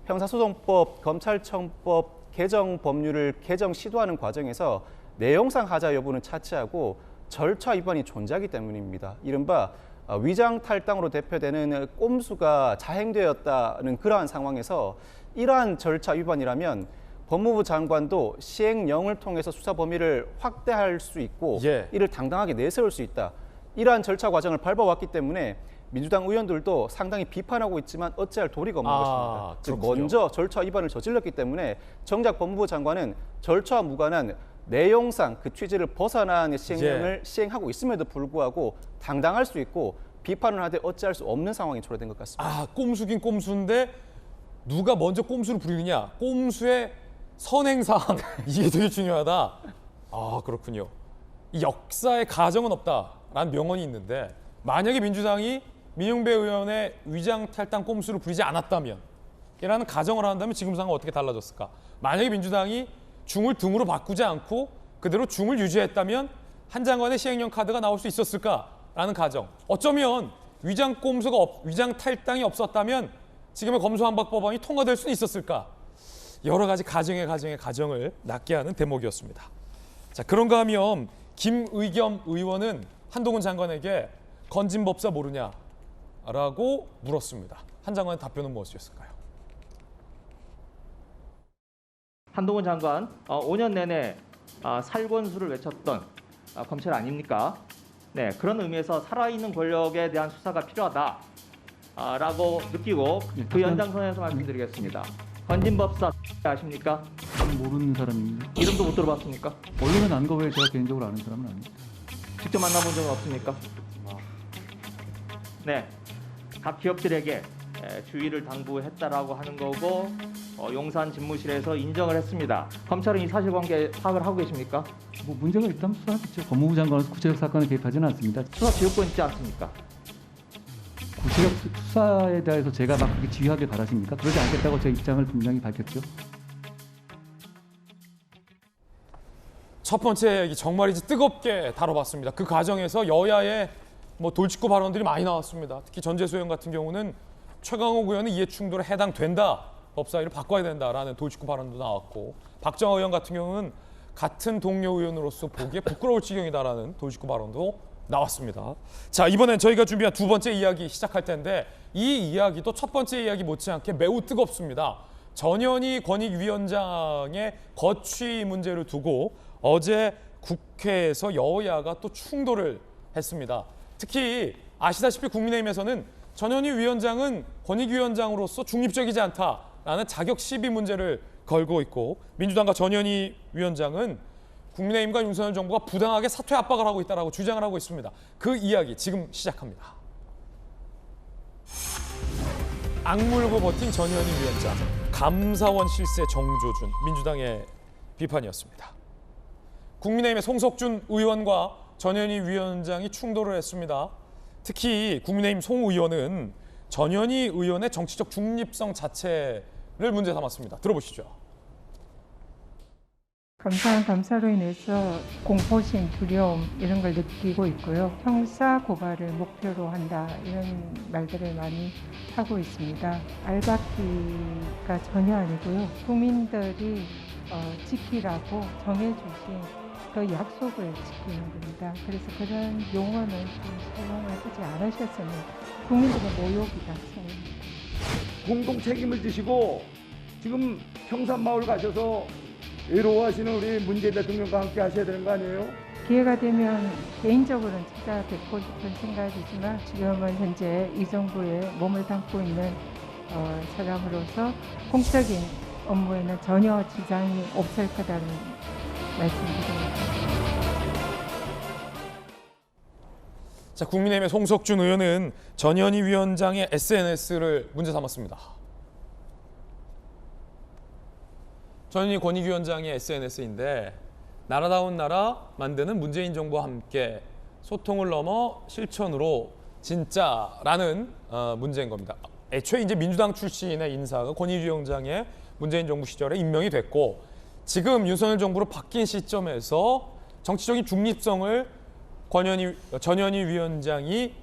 Speaker 9: 형사소송법, 검찰청법 개정 법률을 개정 시도하는 과정에서 내용상 하자 여부는 차치하고 절차 위반이 존재하기 때문입니다. 이른바 위장 탈당으로 대표되는 꼼수가 자행되었다는 그러한 상황에서 이러한 절차 위반이라면 법무부 장관도 시행령을 통해서 수사 범위를 확대할 수 있고
Speaker 1: 예.
Speaker 9: 이를 당당하게 내세울 수 있다. 이러한 절차 과정을 밟아왔기 때문에 민주당 의원들도 상당히 비판하고 있지만 어찌할 도리가 없는 것입니다. 즉
Speaker 1: 그렇군요.
Speaker 9: 먼저 절차 위반을 저질렀기 때문에 정작 법무부 장관은 절차와 무관한 내용상 그 취지를 벗어난 시행령을 시행하고 있음에도 불구하고 당당할 수 있고 비판을 하되 어찌할 수 없는 상황이 초래된 것 같습니다.
Speaker 1: 아, 꼼수긴 꼼수인데 누가 먼저 꼼수를 부리느냐? 꼼수의 선행사항 이게 되게 중요하다. 아, 그렇군요. 이 역사의 가정은 없다라는 명언이 있는데 만약에 민주당이 민용배 의원의 위장 탈당 꼼수를 부리지 않았다면 이라는 가정을 한다면 지금 상황은 어떻게 달라졌을까? 만약에 민주당이 중을 등으로 바꾸지 않고 그대로 중을 유지했다면 한 장관의 시행령 카드가 나올 수 있었을까라는 가정. 어쩌면 위장 탈당이 없었다면 지금의 검수완박법안이 통과될 수는 있었을까? 여러 가지 가정을 낳게 하는 대목이었습니다. 자, 그런가 하면 김의겸 의원은 한동훈 장관에게 건진법사 모르냐라고 물었습니다. 한 장관의 답변은 무엇이었을까요?
Speaker 14: 한동훈 장관 5년 내내 살권수를 외쳤던 검찰 아닙니까? 네, 그런 의미에서 살아있는 권력에 대한 수사가 필요하다라고 느끼고 그 연장선에서 말씀드리겠습니다. 건진법사 아십니까?
Speaker 5: 모르는 사람입니다.
Speaker 14: 이름도 못 들어봤습니까?
Speaker 5: 언론에 난 거 외에 제가 개인적으로 아는 사람은 아닙니다.
Speaker 14: 직접 만나본 적은 없습니까? 네, 각 기업들에게 주의를 당부했다라고 하는 거고 용산 집무실에서 인정을 했습니다. 검찰은 이 사실관계 파악을 하고 계십니까?
Speaker 5: 뭐 문제가 있다면 수사하겠죠. 법무부 장관은 구체적 사건에 개입하지는 않습니다.
Speaker 14: 수사 지휘권 있지 않습니까?
Speaker 5: 지역 수사에 대해서 제가 막 그렇게 지휘하길 바라십니까? 그러지 않겠다고 제 입장을 분명히 밝혔죠.
Speaker 1: 첫 번째 얘기 정말 이제 뜨겁게 다뤄봤습니다. 그 과정에서 여야의 돌직구 발언들이 많이 나왔습니다. 특히 전재수 의원 같은 경우는 최강욱 의원은 이해충돌에 해당된다. 법사위를 바꿔야 된다라는 돌직구 발언도 나왔고, 박정호 의원 같은 경우는 같은 동료 의원으로서 보기에 부끄러울 지경이다라는 돌직구 발언도 나왔습니다. 자, 이번엔 저희가 준비한 두 번째 이야기 시작할 텐데, 이 이야기도 첫 번째 이야기 못지않게 매우 뜨겁습니다. 전현희 권익위원장의 거취 문제를 두고 어제 국회에서 여야가 또 충돌을 했습니다. 특히 아시다시피 국민의힘에서는 전현희 위원장은 권익위원장으로서 중립적이지 않다라는 자격 시비 문제를 걸고 있고, 민주당과 전현희 위원장은 국민의힘과 윤석열 정부가 부당하게 사퇴 압박을 하고 있다라고 주장을 하고 있습니다. 그 이야기 지금 시작합니다. 악물고 버틴 전현희 위원장, 감사원 실세 정조준, 민주당의 비판이었습니다. 국민의힘의 송석준 의원과 전현희 위원장이 충돌을 했습니다. 특히 국민의힘 송 의원은 전현희 의원의 정치적 중립성 자체를 문제 삼았습니다. 들어보시죠.
Speaker 15: 감사원 감사로 인해서 공포심, 두려움 이런 걸 느끼고 있고요. 형사 고발을 목표로 한다 이런 말들을 많이 하고 있습니다. 알박기가 전혀 아니고요. 국민들이 지키라고 정해주신 그 약속을 지키는 겁니다. 그래서 그런 용어는 좀 사용을 하지 않으셨으면 국민들의 모욕이다 생각합니다.
Speaker 16: 공동 책임을 지시고 지금 평산마을 가셔서 외로워하시는 우리 문재인 대통령과 함께 하셔야 되는 거 아니에요?
Speaker 15: 기회가 되면 개인적으로는 찾아뵙고 싶은 생각이지만 지금은 현재 이 정부에 몸을 담고 있는 사람으로서 공적인 업무에는 전혀 지장이 없을 거라는 말씀드립니다.
Speaker 1: 자, 국민의힘의 송석준 의원은 전현희 위원장의 SNS를 문제 삼았습니다. 전현희 권익위원장의 SNS인데, 나라다운 나라 만드는 문재인 정부와 함께 소통을 넘어 실천으로 진짜라는 문제인 겁니다. 애초에 이제 민주당 출신의 인사가 권익위원장의 문재인 정부 시절에 임명이 됐고, 지금 윤석열 정부로 바뀐 시점에서 정치적인 중립성을 전현희 위원장이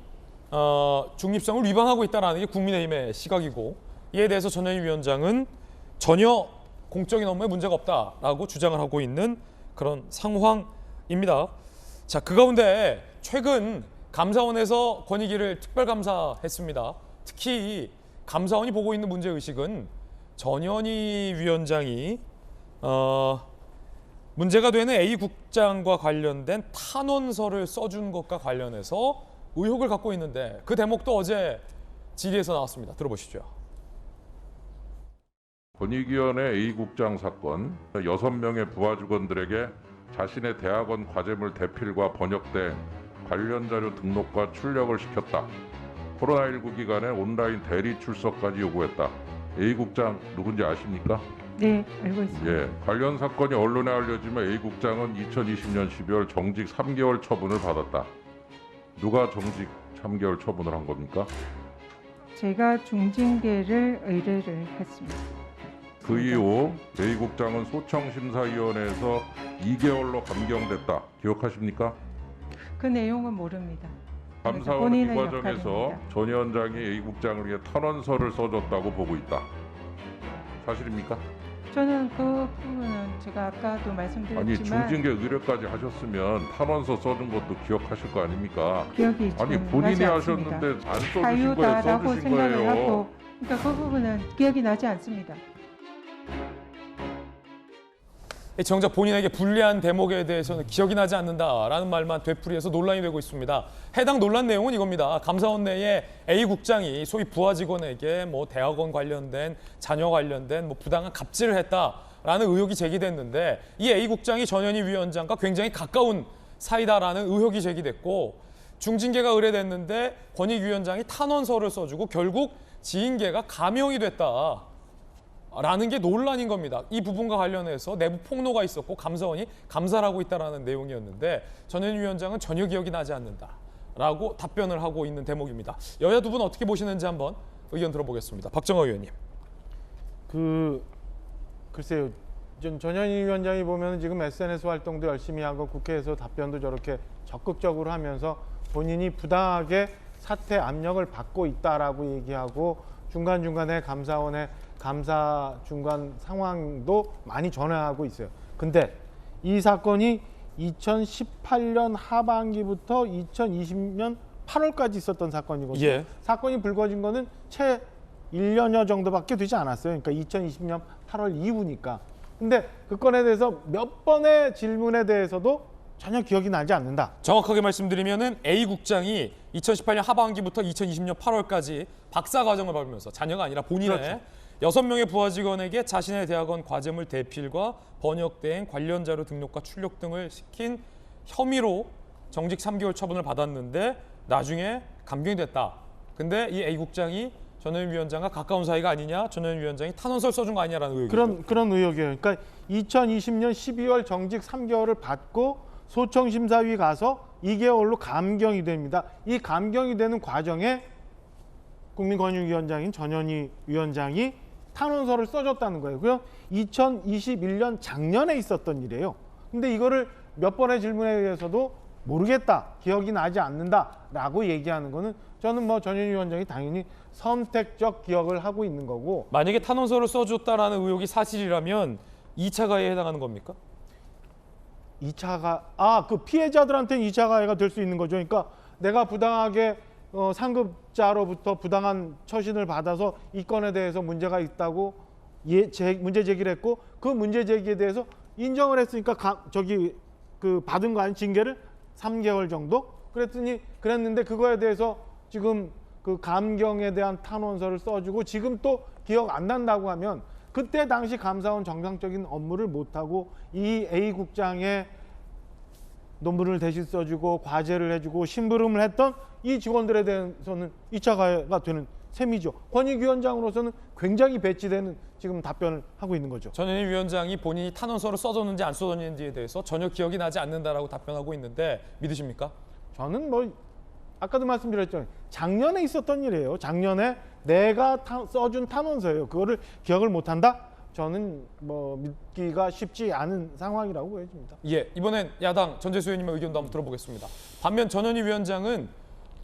Speaker 1: 중립성을 위반하고 있다는 게 국민의힘의 시각이고, 이에 대해서 전현희 위원장은 전혀 공적인 업무에 문제가 없다라고 주장을 하고 있는 그런 상황입니다. 자, 그 가운데 최근 감사원에서 권익위를 특별감사했습니다. 특히 감사원이 보고 있는 문제의식은 전현희 위원장이 문제가 되는 A 국장과 관련된 탄원서를 써준 것과 관련해서 의혹을 갖고 있는데, 그 대목도 어제 질의에서 나왔습니다. 들어보시죠.
Speaker 17: 권익위원회 A 국장 사건, 6명의 부하 직원들에게 자신의 대학원 과제물 대필과 번역대 관련 자료 등록과 출력을 시켰다. 코로나19 기간에 온라인 대리 출석까지 요구했다. A 국장 누군지 아십니까?
Speaker 15: 네, 알고 있습니다.
Speaker 17: 예, 관련 사건이 언론에 알려지면 A 국장은 2020년 12월 정직 3개월 처분을 받았다. 누가 정직 3개월 처분을 한 겁니까?
Speaker 15: 제가 중징계를 의뢰를 했습니다.
Speaker 17: 그 이후 A 국장은 소청심사위원회에서 2개월로 감경됐다. 기억하십니까?
Speaker 15: 그 내용은 모릅니다.
Speaker 17: 감사원 이 과정에서 전 위원장이 A 국장을 위해 탄원서를 써줬다고 보고 있다. 사실입니까?
Speaker 15: 저는 그 부분은 제가 아까도 말씀드렸지만,
Speaker 17: 아니 중징계 의뢰까지 하셨으면 탄원서 써준 것도 기억하실 거 아닙니까?
Speaker 15: 기억이
Speaker 17: 아니 본인이 하셨는데 안 써주신 거예요, 써주신 거예요.
Speaker 15: 하고, 그러니까 그 부분은 기억이 나지 않습니다.
Speaker 1: 정작 본인에게 불리한 대목에 대해서는 기억이 나지 않는다라는 말만 되풀이해서 논란이 되고 있습니다. 해당 논란 내용은 이겁니다. 감사원 내에 A 국장이 소위 부하 직원에게 대학원 관련된 자녀 관련된 부당한 갑질을 했다라는 의혹이 제기됐는데, 이 A 국장이 전현희 위원장과 굉장히 가까운 사이다라는 의혹이 제기됐고, 중징계가 의뢰됐는데 권익위원장이 탄원서를 써주고 결국 지인계가 감형이 됐다. 라는 게 논란인 겁니다. 이 부분과 관련해서 내부 폭로가 있었고 감사원이 감사를 하고 있다는 내용이었는데, 전현희 위원장은 전혀 기억이 나지 않는다 라고 답변을 하고 있는 대목입니다. 여야 두 분 어떻게 보시는지 한번 의견 들어보겠습니다. 박정호 의원님.
Speaker 8: 글쎄요. 전현희 위원장이 보면 지금 SNS 활동도 열심히 하고 국회에서 답변도 저렇게 적극적으로 하면서 본인이 부당하게 사퇴 압력을 받고 있다라고 얘기하고 중간중간에 감사원의 감사 중간 상황도 많이 전화하고 있어요. 근데 이 사건이 2018년 하반기부터 2020년 8월까지 있었던 사건이거든요.
Speaker 1: 예.
Speaker 8: 사건이 불거진 거는 채 1년여 정도밖에 되지 않았어요. 그러니까 2020년 8월 이후니까. 근데 그 건에 대해서 몇 번의 질문에 대해서도 전혀 기억이 나지 않는다.
Speaker 1: 정확하게 말씀드리면은 A 국장이 2018년 하반기부터 2020년 8월까지 박사 과정을 밟으면서 자녀가 아니라 본인의
Speaker 8: 그렇죠.
Speaker 1: 6명의 부하 직원에게 자신의 대학원 과제물 대필과 번역 대행, 관련 자료 등록과 출력 등을 시킨 혐의로 정직 3개월 처분을 받았는데 나중에 감경이 됐다. 근데 이 A 국장이 전현희 위원장과 가까운 사이가 아니냐, 전현희 위원장이 탄원서를 써준 거 아니냐라는 의혹이죠.
Speaker 8: 그런 의혹이에요. 그러니까 2020년 12월 정직 3개월을 받고 소청심사위 가서 2개월로 감경이 됩니다. 이 감경이 되는 과정에 국민권익위원장인 전현희 위원장이 탄원서를 써줬다는 거예요. 그럼 2021년 작년에 있었던 일이에요. 근데 이거를 몇 번의 질문에 의해서도 모르겠다, 기억이 나지 않는다라고 얘기하는 거는 저는 뭐 전현희 위원장이 당연히 선택적 기억을 하고 있는 거고.
Speaker 1: 만약에 탄원서를 써줬다라는 의혹이 사실이라면 2차 가해에 해당하는 겁니까?
Speaker 8: 2차가 그 피해자들한테는 2차 가해가 될 수 있는 거죠. 그러니까 내가 부당하게 상급자로부터 부당한 처신을 받아서 이 건에 대해서 문제가 있다고 문제 제기를 했고 그 문제 제기에 대해서 인정을 했으니까 받은 거 아닌 징계를 3개월 정도 그랬는데 그거에 대해서 지금 그 감경에 대한 탄원서를 써주고 지금 또 기억 안 난다고 하면 그때 당시 감사원 정상적인 업무를 못하고 이 A 국장의 논문을 대신 써주고 과제를 해주고 심부름을 했던 이 직원들에 대해서는 2차 가해가 되는 셈이죠. 권익위원장으로서는 굉장히 배치되는 지금 답변을 하고 있는 거죠.
Speaker 1: 전현희 위원장이 본인이 탄원서를 써줬는지 안 써줬는지에 대해서 전혀 기억이 나지 않는다라고 답변하고 있는데 믿으십니까?
Speaker 8: 저는 뭐 아까도 말씀드렸죠. 작년에 있었던 일이에요. 작년에 내가 써준 탄원서예요. 그거를 기억을 못한다? 저는 뭐 믿기가 쉽지 않은 상황이라고 보여집니다.
Speaker 1: 예, 이번엔 야당 전재수 의원님의 의견도 한번 들어보겠습니다. 반면 전현희 위원장은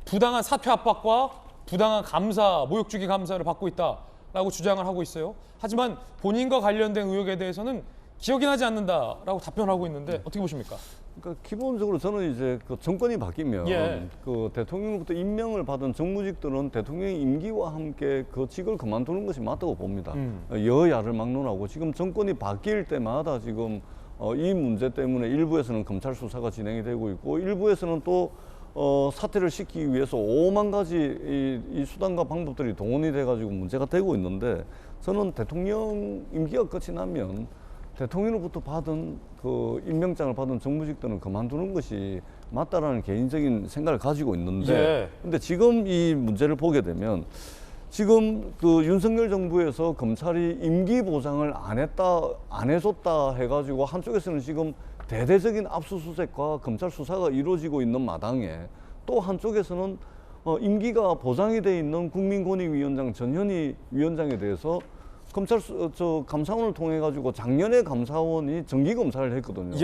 Speaker 1: 부당한 사퇴 압박과 부당한 감사, 모욕주기 감사를 받고 있다라고 주장을 하고 있어요. 하지만 본인과 관련된 의혹에 대해서는 기억이 나지 않는다라고 답변하고 있는데 어떻게 보십니까?
Speaker 7: 그러니까 기본적으로 저는 이제 그 정권이 바뀌면 그 대통령으로부터 임명을 받은 정무직들은 대통령의 임기와 함께 그 직을 그만두는 것이 맞다고 봅니다. 여야를 막론하고 지금 정권이 바뀔 때마다 지금 이 문제 때문에 일부에서는 검찰 수사가 진행이 되고 있고 일부에서는 또 사퇴를 시키기 위해서 5만 가지 이 수단과 방법들이 동원이 돼가지고 문제가 되고 있는데 저는 대통령 임기가 끝이 나면 대통령으로부터 받은 그 임명장을 받은 정무직들은 그만두는 것이 맞다라는 개인적인 생각을 가지고 있는데 근데 지금 이 문제를 보게 되면 지금 그 윤석열 정부에서 검찰이 임기 보장을 안 해줬다 해가지고 한쪽에서는 지금 대대적인 압수수색과 검찰 수사가 이루어지고 있는 마당에 또 한쪽에서는 임기가 보장이 돼 있는 국민권익위원장 전현희 위원장에 대해서 감사원을 통해 가지고 작년에 감사원이 정기 검사를 했거든요.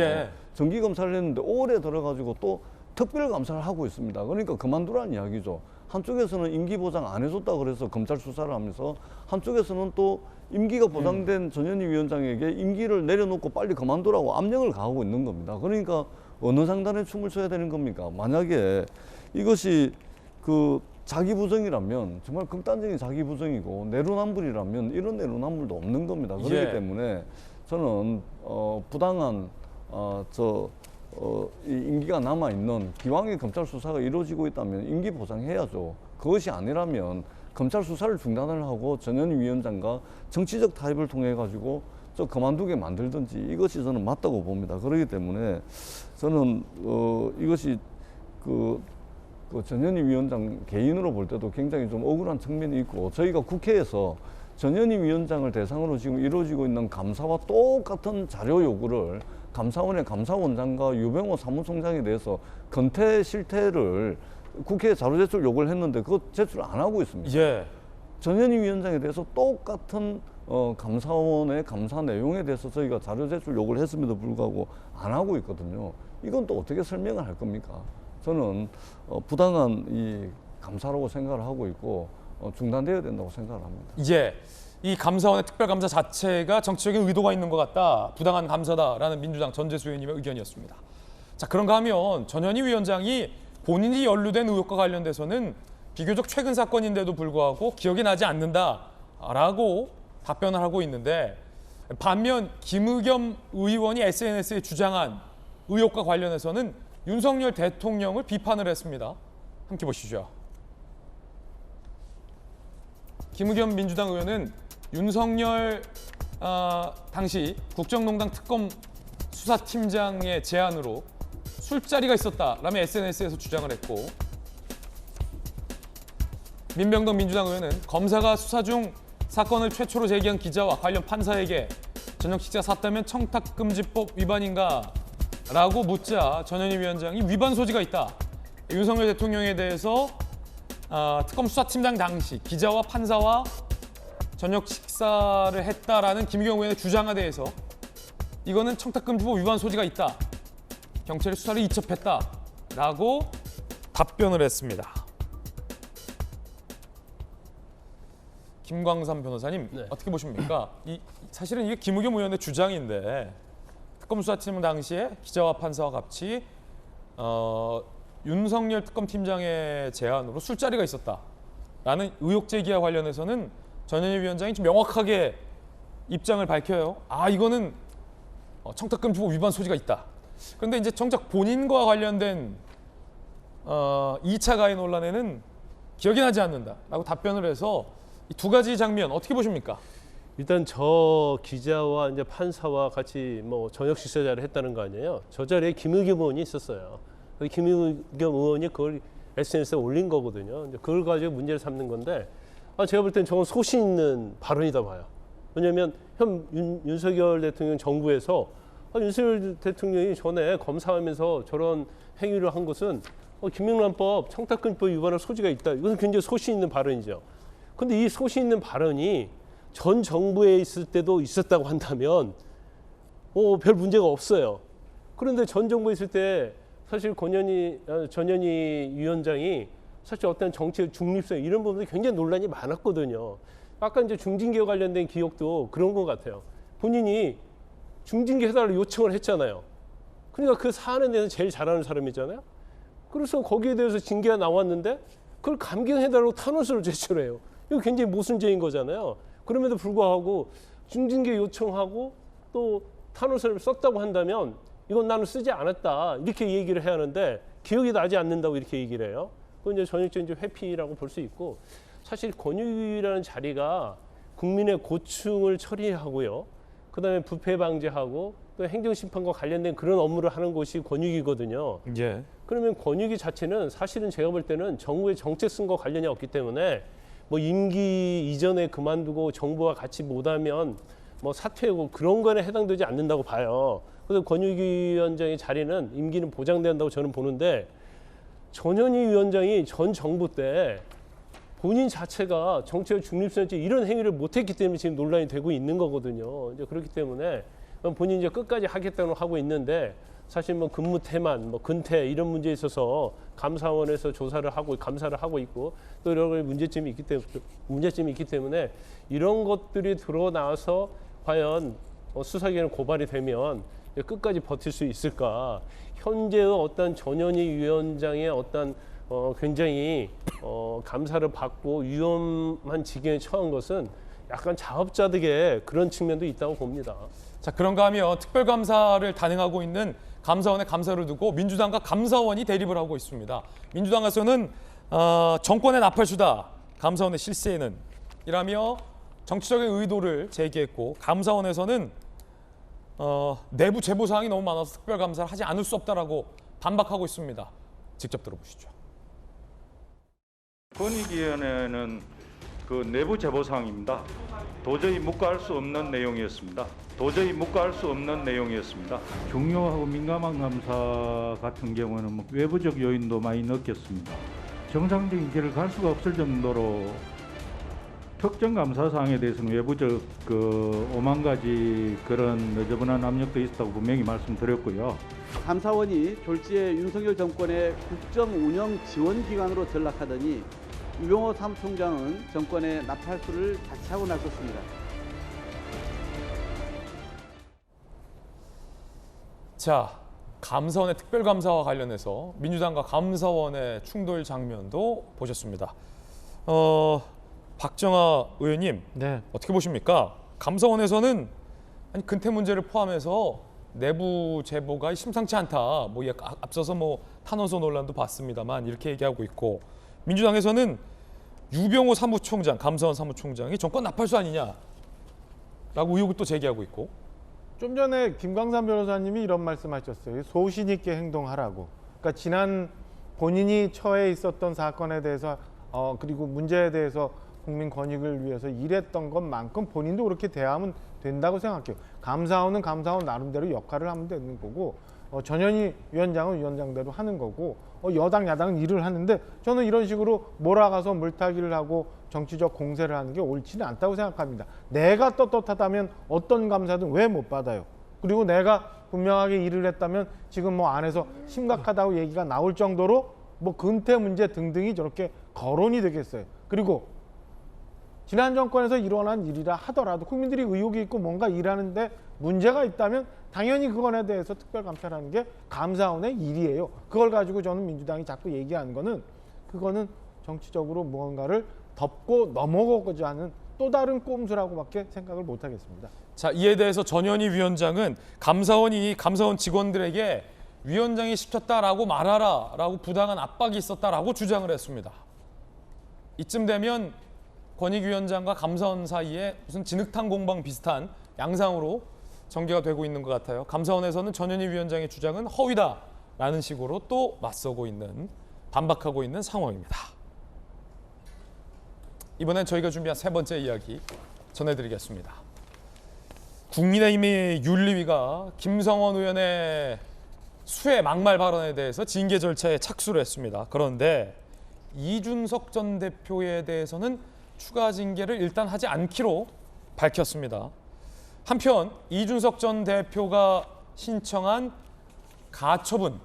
Speaker 7: 정기 검사를 했는데 올해 들어가지고 또 특별 감사를 하고 있습니다. 그러니까 그만두라는 이야기죠. 한쪽에서는 임기 보장 안 해줬다 그래서 검찰 수사를 하면서 한쪽에서는 또 임기가 보장된 전현희 위원장에게 임기를 내려놓고 빨리 그만두라고 압력을 가하고 있는 겁니다. 그러니까 어느 장단에 춤을 춰야 되는 겁니까? 만약에 이것이 그 자기 부정이라면 정말 극단적인 자기 부정이고 내로남불이라면 이런 내로남불도 없는 겁니다. 그렇기 때문에 저는 부당한 이 임기가 남아 있는 기왕에 검찰 수사가 이루어지고 있다면 임기 보장해야죠. 그것이 아니라면 검찰 수사를 중단을 하고 전현희 위원장과 정치적 타협을 통해 가지고 그만두게 만들든지 이것이 저는 맞다고 봅니다. 그렇기 때문에 저는 이것이 그 전현희 위원장 개인으로 볼 때도 굉장히 좀 억울한 측면이 있고 저희가 국회에서 전현희 위원장을 대상으로 지금 이루어지고 있는 감사와 똑같은 자료 요구를 감사원의 감사원장과 유병호 사무총장에 대해서 건태 실태를 국회에 자료 제출 요구를 했는데 그거 제출 안 하고 있습니다.
Speaker 1: 예.
Speaker 7: 전현희 위원장에 대해서 똑같은 감사원의 감사 내용에 대해서 저희가 자료 제출 요구를 했음에도 불구하고 안 하고 있거든요. 이건 또 어떻게 설명을 할 겁니까? 저는 부당한 이 감사라고 생각을 하고 있고 중단되어야 된다고 생각을 합니다.
Speaker 1: 예. 이 감사원의 특별감사 자체가 정치적인 의도가 있는 것 같다. 부당한 감사다라는 민주당 전재수 의원님의 의견이었습니다. 자, 그런가 하면 전현희 위원장이 본인이 연루된 의혹과 관련돼서는 비교적 최근 사건인데도 불구하고 기억이 나지 않는다라고 답변을 하고 있는데, 반면 김의겸 의원이 SNS에 주장한 의혹과 관련해서는 윤석열 대통령을 비판을 했습니다. 함께 보시죠. 김의겸 민주당 의원은 윤석열 당시 국정농단 특검 수사팀장의 제안으로 술자리가 있었다라며 SNS에서 주장을 했고, 민병덕 민주당 의원은 검사가 수사 중 사건을 최초로 제기한 기자와 관련 판사에게 저녁 식사 샀다면 청탁금지법 위반인가? 라고 묻자 전현희 위원장이 위반 소지가 있다. 윤석열 대통령에 대해서 특검 수사팀장 당시 기자와 판사와 저녁 식사를 했다라는 김의겸 의원의 주장에 대해서 이거는 청탁금지법 위반 소지가 있다. 경찰이 수사를 이첩했다라고 답변을 했습니다. 김광삼 변호사님,
Speaker 6: 네.
Speaker 1: 어떻게 보십니까? 사실은 이게 김의겸 의원의 주장인데 특검 수사팀 당시에 기자와 판사와 같이 윤석열 특검팀장의 제안으로 술자리가 있었다라는 의혹 제기와 관련해서는 전현희 위원장이 좀 명확하게 입장을 밝혀요. 이거는 청탁금지법 위반 소지가 있다. 그런데 이제 정작 본인과 관련된 2차 가해 논란에는 기억이 나지 않는다라고 답변을 해서 이 두 가지 장면 어떻게 보십니까?
Speaker 6: 일단 저 기자와 이제 판사와 같이 뭐 저녁 식사자를 했다는 거 아니에요. 저 자리에 김의겸 의원이 있었어요. 김의겸 의원이 그걸 SNS에 올린 거거든요. 이제 그걸 가지고 문제를 삼는 건데, 제가 볼 땐 저건 소신 있는 발언이다 봐요. 왜냐하면 윤석열 대통령 정부에서 윤석열 대통령이 전에 검사하면서 저런 행위를 한 것은 김영란법 청탁금지법 위반할 소지가 있다. 이것은 굉장히 소신 있는 발언이죠. 근데 이 소신 있는 발언이 전 정부에 있을 때도 있었다고 한다면 별 문제가 없어요. 그런데 전 정부에 있을 때 사실 전현희 위원장이 사실 어떤 정치의 중립성 이런 부분들이 굉장히 논란이 많았거든요. 아까 이제 중징계 관련된 기억도 그런 것 같아요. 본인이 중징계 해달라고 요청을 했잖아요. 그러니까 그 사안에 대해서 제일 잘하는 사람이잖아요. 그래서 거기에 대해서 징계가 나왔는데 그걸 감경해달라고 탄원서를 제출해요. 이거 굉장히 모순죄인 거잖아요. 그럼에도 불구하고 중징계 요청하고 또 탄원서를 썼다고 한다면 이건 나는 쓰지 않았다 이렇게 얘기를 해야 하는데 기억이 나지 않는다고 이렇게 얘기를 해요. 그건 이제 전형적인 회피라고 볼 수 있고, 사실 권익위라는 자리가 국민의 고충을 처리하고요. 그다음에 부패 방지하고 또 행정심판과 관련된 그런 업무를 하는 곳이 권익위거든요.
Speaker 1: 예.
Speaker 6: 그러면 권익위 자체는 사실은 제가 볼 때는 정부의 정책성과 관련이 없기 때문에 뭐 임기 이전에 그만두고 정부와 같이 못하면 뭐 사퇴하고 그런 거에 해당되지 않는다고 봐요. 그래서 권익위원장의 자리는 임기는 보장된다고 저는 보는데, 전현희 위원장이 전 정부 때 본인 자체가 정치적 중립성이지 이런 행위를 못했기 때문에 지금 논란이 되고 있는 거거든요. 이제 그렇기 때문에 본인이 이제 끝까지 하겠다고 하고 있는데, 사실 뭐 근무 태만, 뭐 근태 이런 문제에 있어서 감사원에서 조사를 하고 감사를 하고 있고 또 여러 문제점이 있기 때문에 이런 것들이 드러나서 과연 수사기관에 고발이 되면 끝까지 버틸 수 있을까? 현재의 어떤 전현희 위원장의 어떤 굉장히 감사를 받고 위험한 지경에 처한 것은 약간 자업자득의 그런 측면도 있다고 봅니다.
Speaker 1: 자, 그런가 하면 특별감사를 단행하고 있는 감사원의 감사를 두고 민주당과 감사원이 대립을 하고 있습니다. 민주당에서는 정권의 나팔수다, 감사원의 실세는 이라며 정치적인 의도를 제기했고, 감사원에서는 내부 제보 사항이 너무 많아서 특별감사를 하지 않을 수 없다라고 반박하고 있습니다. 직접 들어보시죠.
Speaker 18: 권익위원회는 그 내부 제보 사항입니다. 도저히 묵과할 수 없는 내용이었습니다. 중요하고 민감한 감사 같은 경우는 외부적 요인도 많이 넣겠습니다.
Speaker 19: 정상적인 길을 갈 수가 없을 정도로 특정 감사 사항에 대해서는 외부적 그 5만 가지 그런 너저분한 압력도 있었다고 분명히 말씀드렸고요.
Speaker 20: 감사원이 졸지에 윤석열 정권의 국정 운영 지원 기관으로 전락하더니 유병호 사무총장은 정권의 나팔수를 다시 하고 나섰습니다.
Speaker 1: 자, 감사원의 특별감사와 관련해서 민주당과 감사원의 충돌 장면도 보셨습니다. 박정아 의원님,
Speaker 8: 네.
Speaker 1: 어떻게 보십니까? 감사원에서는 아니, 근태 문제를 포함해서 내부 제보가 심상치 않다. 뭐 앞서서 뭐 탄원서 논란도 봤습니다만 이렇게 얘기하고 있고, 민주당에서는 유병호 사무총장, 감사원 사무총장이 정권 나팔수 아니냐라고 의혹을 또 제기하고 있고.
Speaker 8: 좀 전에 김광삼 변호사님이 이런 말씀하셨어요. 소신 있게 행동하라고. 그러니까 지난 본인이 처해 있었던 사건에 대해서 그리고 문제에 대해서 국민 권익을 위해서 일했던 것만큼 본인도 그렇게 대하면 된다고 생각해요. 감사원은 감사원 나름대로 역할을 하면 되는 거고, 전현희 위원장은 위원장대로 하는 거고, 여당 야당은 일을 하는데, 저는 이런 식으로 몰아가서 물타기를 하고 정치적 공세를 하는 게 옳지는 않다고 생각합니다. 내가 떳떳하다면 어떤 감사든 왜 못 받아요? 그리고 내가 분명하게 일을 했다면 지금 뭐 안에서 심각하다고 얘기가 나올 정도로 뭐 근태 문제 등등이 저렇게 거론이 되겠어요. 그리고 지난 정권에서 일어난 일이라 하더라도 국민들이 의혹이 있고 뭔가 일하는데 문제가 있다면 당연히 그거에 대해서 특별감찰하는 게 감사원의 일이에요. 그걸 가지고 저는 민주당이 자꾸 얘기하는 거는 그거는 정치적으로 무언가를 덮고 넘어가고자 하는 또 다른 꼼수라고밖에 생각을 못하겠습니다.
Speaker 1: 자, 이에 대해서 전현희 위원장은 감사원이 감사원 직원들에게 위원장이 시켰다라고 말하라라고 부당한 압박이 있었다라고 주장을 했습니다. 이쯤 되면 권익위원장과 감사원 사이에 무슨 진흙탕 공방 비슷한 양상으로 전개가 되고 있는 것 같아요. 감사원에서는 전현희 위원장의 주장은 허위다라는 식으로 또 맞서고 있는, 반박하고 있는 상황입니다. 이번엔 저희가 준비한 세 번째 이야기 전해드리겠습니다. 국민의힘의 윤리위가 김성원 의원의 수해 막말 발언에 대해서 징계 절차에 착수를 했습니다. 그런데 이준석 전 대표에 대해서는 추가 징계를 일단 하지 않기로 밝혔습니다. 한편 이준석 전 대표가 신청한 가처분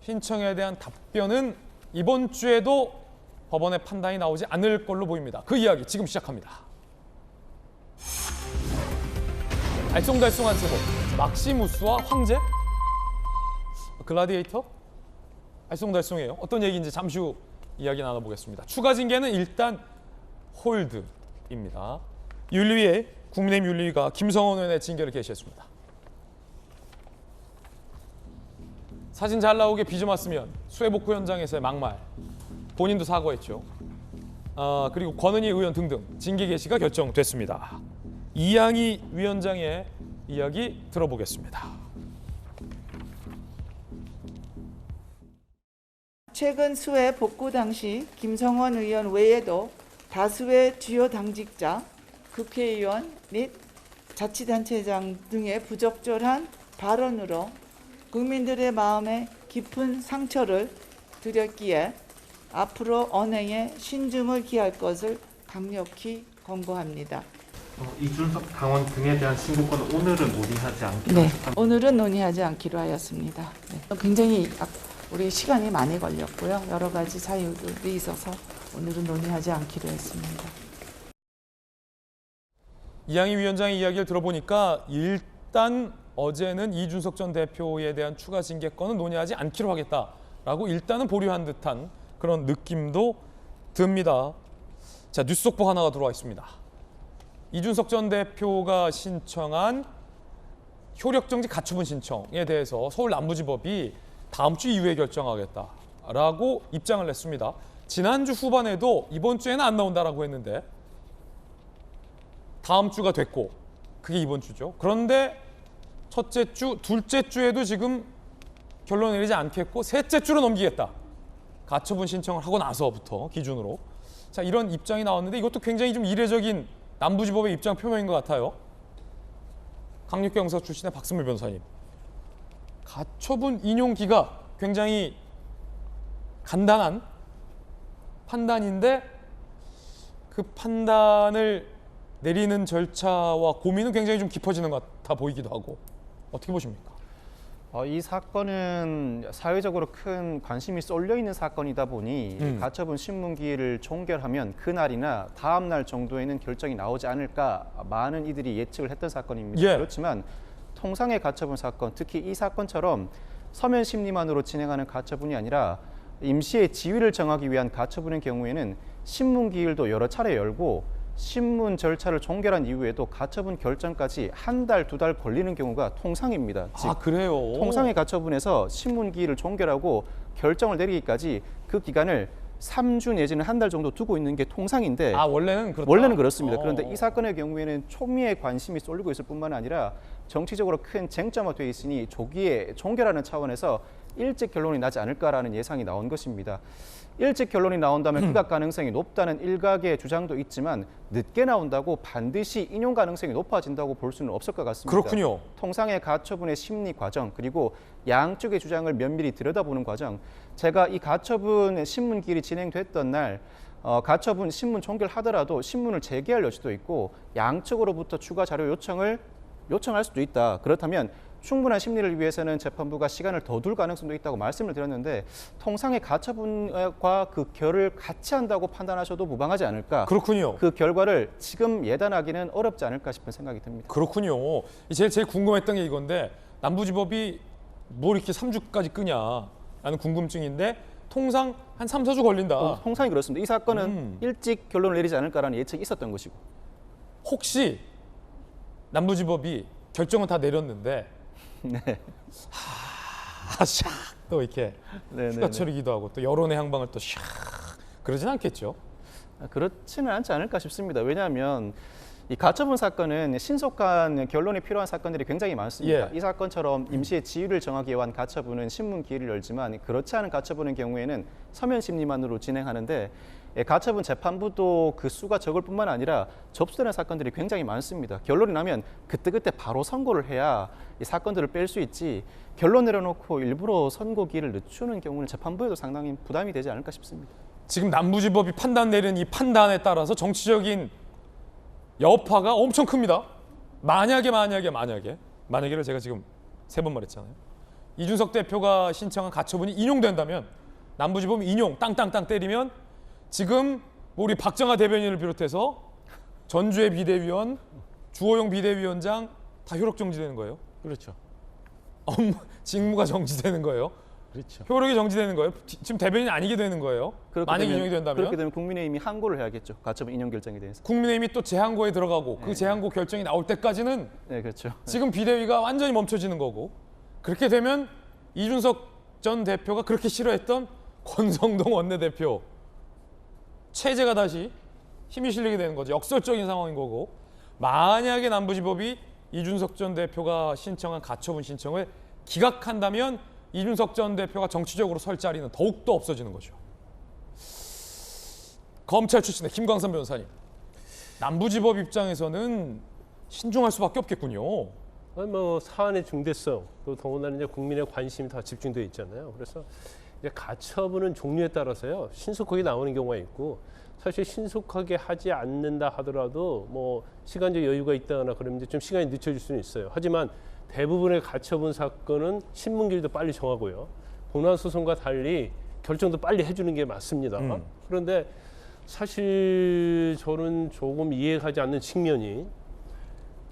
Speaker 1: 신청에 대한 답변은 이번 주에도 법원의 판단이 나오지 않을 걸로 보입니다. 그 이야기 지금 시작합니다. 알쏭달쏭한 제목, 막시무스와 황제? 글라디에이터? 알쏭달쏭해요. 어떤 얘기인지 잠시 후 이야기 나눠보겠습니다. 추가 징계는 일단 홀드입니다. 윤리위에 국민의힘 윤리위가 김성원 의원의 징계를 개시했습니다. 사진 잘 나오게 빚어 맞으면 수해 복구 현장에서의 막말, 본인도 사과했죠. 그리고 권은희 의원 등등 징계 개시가 결정됐습니다. 이양희 위원장의 이야기 들어보겠습니다.
Speaker 21: 최근 수해 복구 당시 김성원 의원 외에도 다수의 주요 당직자, 국회의원 및 자치단체장 등의 부적절한 발언으로 국민들의 마음에 깊은 상처를 드렸기에 앞으로 언행에 신중을 기할 것을 강력히 권고합니다.
Speaker 22: 이준석 당원 등에 대한 신고권은 오늘은 논의하지 않기로
Speaker 21: 네,
Speaker 22: 하셨습니다.
Speaker 21: 오늘은 논의하지 않기로 하였습니다. 네. 굉장히 우리 시간이 많이 걸렸고요. 여러 가지 사유들이 있어서 오늘은 논의하지 않기로 했습니다.
Speaker 1: 이양희 위원장의 이야기를 들어보니까 일단 어제는 이준석 전 대표에 대한 추가 징계권은 논의하지 않기로 하겠다라고 일단은 보류한 듯한 그런 느낌도 듭니다. 자, 뉴스 속보 하나가 들어와 있습니다. 이준석 전 대표가 신청한 효력정지 가처분 신청에 대해서 서울 남부지법이 다음 주 이후에 결정하겠다라고 입장을 냈습니다. 지난주 후반에도 이번 주에는 안 나온다라고 했는데 다음 주가 됐고 그게 이번 주죠. 그런데 첫째 주, 둘째 주에도 지금 결론 내리지 않겠고 셋째 주로 넘기겠다. 가처분 신청을 하고 나서부터 기준으로. 자, 이런 입장이 나왔는데 이것도 굉장히 좀 이례적인 남부지법의 입장 표명인 것 같아요. 강력경사 출신의 박승물 변호사님. 가처분 인용기가 굉장히 간단한 판단인데 그 판단을 내리는 절차와 고민은 굉장히 좀 깊어지는 것 같아 보이기도 하고 어떻게 보십니까?
Speaker 9: 이 사건은 사회적으로 큰 관심이 쏠려 있는 사건이다 보니 가처분 신문기일을 종결하면 그날이나 다음 날 정도에는 결정이 나오지 않을까 많은 이들이 예측을 했던 사건입니다.
Speaker 1: 예.
Speaker 9: 그렇지만 통상의 가처분 사건, 특히 이 사건처럼 서면 심리만으로 진행하는 가처분이 아니라 임시의 지위를 정하기 위한 가처분의 경우에는 신문기일도 여러 차례 열고 신문 절차를 종결한 이후에도 가처분 결정까지 한 달, 두 달 걸리는 경우가 통상입니다. 즉,
Speaker 1: 그래요?
Speaker 9: 통상의 가처분에서 신문기일을 종결하고 결정을 내리기까지 그 기간을 3주 내지는 한 달 정도 두고 있는 게 통상인데
Speaker 1: 원래는 그렇다?
Speaker 9: 원래는 그렇습니다. 그런데 이 사건의 경우에는 초미의 관심이 쏠리고 있을 뿐만 아니라 정치적으로 큰 쟁점화되어 있으니 조기에 종결하는 차원에서 일찍 결론이 나지 않을까라는 예상이 나온 것입니다. 일찍 결론이 나온다면 기각 가능성이 높다는 일각의 주장도 있지만 늦게 나온다고 반드시 인용 가능성이 높아진다고 볼 수는 없을 것 같습니다.
Speaker 1: 그렇군요.
Speaker 9: 통상의 가처분의 심리 과정 그리고 양쪽의 주장을 면밀히 들여다보는 과정, 제가 이 가처분 신문기일이 진행됐던 날 가처분 신문 종결하더라도 신문을 재개할 여지도 있고 양측으로부터 추가 자료 요청할 수도 있다. 그렇다면 충분한 심리를 위해서는 재판부가 시간을 더 둘 가능성도 있다고 말씀을 드렸는데 통상의 가처분과 그 결을 같이 한다고 판단하셔도 무방하지 않을까.
Speaker 1: 그렇군요.
Speaker 9: 그 결과를 지금 예단하기는 어렵지 않을까 싶은 생각이 듭니다.
Speaker 1: 그렇군요. 제일 궁금했던 게 이건데 남부지법이 뭘 이렇게 3주까지 끄냐라는 궁금증인데 통상 한 3, 4주 걸린다.
Speaker 9: 통상이 그렇습니다. 이 사건은 일찍 결론을 내리지 않을까라는 예측이 있었던 것이고.
Speaker 1: 혹시 남부지법이 결정은 다 내렸는데
Speaker 9: 네.
Speaker 1: 또 이렇게 휴가철이기도 하고 또 여론의 향방을 또 샥 그러진 않겠죠?
Speaker 9: 그렇지는 않지 않을까 싶습니다. 왜냐하면 이 가처분 사건은 신속한 결론이 필요한 사건들이 굉장히 많습니다. 이 사건처럼 임시의 지위를 정하기 위한 가처분은 신문기일을 열지만 그렇지 않은 가처분의 경우에는 서면 심리만으로 진행하는데 가처분 재판부도 그 수가 적을 뿐만 아니라 접수되는 사건들이 굉장히 많습니다. 결론이 나면 그때그때 바로 선고를 해야 이 사건들을 뺄 수 있지 결론 내려놓고 일부러 선고기일을 늦추는 경우는 재판부에도 상당히 부담이 되지 않을까 싶습니다.
Speaker 1: 지금 남부지법이 판단 내린 이 판단에 따라서 정치적인 여파가 엄청 큽니다. 만약에를 제가 지금 3번 말했잖아요. 이준석 대표가 신청한 가처분이 인용된다면 남부지법이 인용 땅땅땅 때리면 지금 우리 박정하 대변인을 비롯해서 전주의 비대위원, 주호영 비대위원장 다 효력 정지되는 거예요.
Speaker 6: 그렇죠.
Speaker 1: 직무가 정지되는 거예요.
Speaker 6: 그렇죠.
Speaker 1: 효력이 정지되는 거예요. 지금 대변인이 아니게 되는 거예요. 만약 인용이 된다면.
Speaker 9: 그렇게 되면 국민의힘이 항고를 해야겠죠. 가처분 인용 결정에 대해서.
Speaker 1: 국민의힘이 또 재항고에 들어가고 그 재항고 결정이 나올 때까지는
Speaker 9: 그렇죠.
Speaker 1: 지금 비대위가 완전히 멈춰지는 거고 그렇게 되면 이준석 전 대표가 그렇게 싫어했던 권성동 원내대표 체제가 다시 힘이 실리게 되는 거죠. 역설적인 상황인 거고 만약에 남부지법이 이준석 전 대표가 신청한 가처분 신청을 기각한다면 이준석 전 대표가 정치적으로 설 자리는 더욱더 없어지는 거죠. 검찰 출신의 김광선 변호사님, 남부지법 입장에서는 신중할 수밖에 없겠군요.
Speaker 6: 사안의 중대성, 또 더군다나 이제 국민의 관심이 다 집중되어 있잖아요. 그래서 이제 가처분은 종류에 따라서요 신속하게 나오는 경우가 있고 사실 신속하게 하지 않는다 하더라도 뭐 시간적 여유가 있다거나 그러면 이제 좀 시간이 늦춰질 수는 있어요. 하지만 대부분의 가처분 사건은 신문기일도 빨리 정하고요. 본안소송과 달리 결정도 빨리 해주는 게 맞습니다. 그런데 사실 저는 조금 이해하지 않는 측면이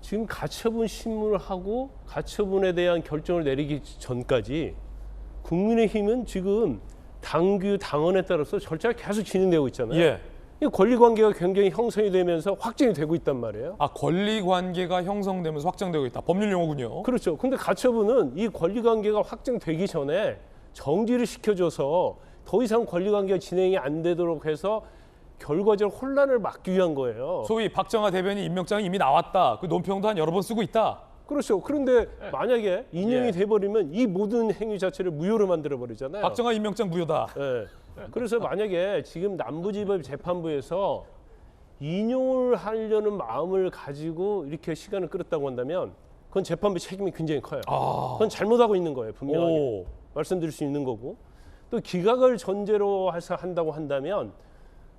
Speaker 6: 지금 가처분 신문을 하고 가처분에 대한 결정을 내리기 전까지 국민의힘은 지금 당원에 따라서 절차가 계속 진행되고 있잖아요. 이 권리관계가 굉장히 형성이 되면서 확정이 되고 있단 말이에요.
Speaker 1: 권리관계가 형성되면서 확정되고 있다. 법률 용어군요.
Speaker 6: 그렇죠. 근데 가처분은 이 권리관계가 확정되기 전에 정지를 시켜줘서 더 이상 권리관계가 진행이 안 되도록 해서 결과적 혼란을 막기 위한 거예요.
Speaker 1: 소위 박정하 대변인 임명장이 이미 나왔다. 그 논평도 한 여러 번 쓰고 있다.
Speaker 6: 그렇죠. 그런데 만약에 인용이 돼버리면 이 모든 행위 자체를 무효로 만들어버리잖아요.
Speaker 1: 박정하 임명장 무효다.
Speaker 6: 그래서 만약에 지금 남부지법 재판부에서 인용을 하려는 마음을 가지고 이렇게 시간을 끌었다고 한다면 그건 재판부 책임이 굉장히 커요. 그건 잘못하고 있는 거예요. 분명하게. 말씀드릴 수 있는 거고. 또 기각을 전제로 해서 한다고 한다면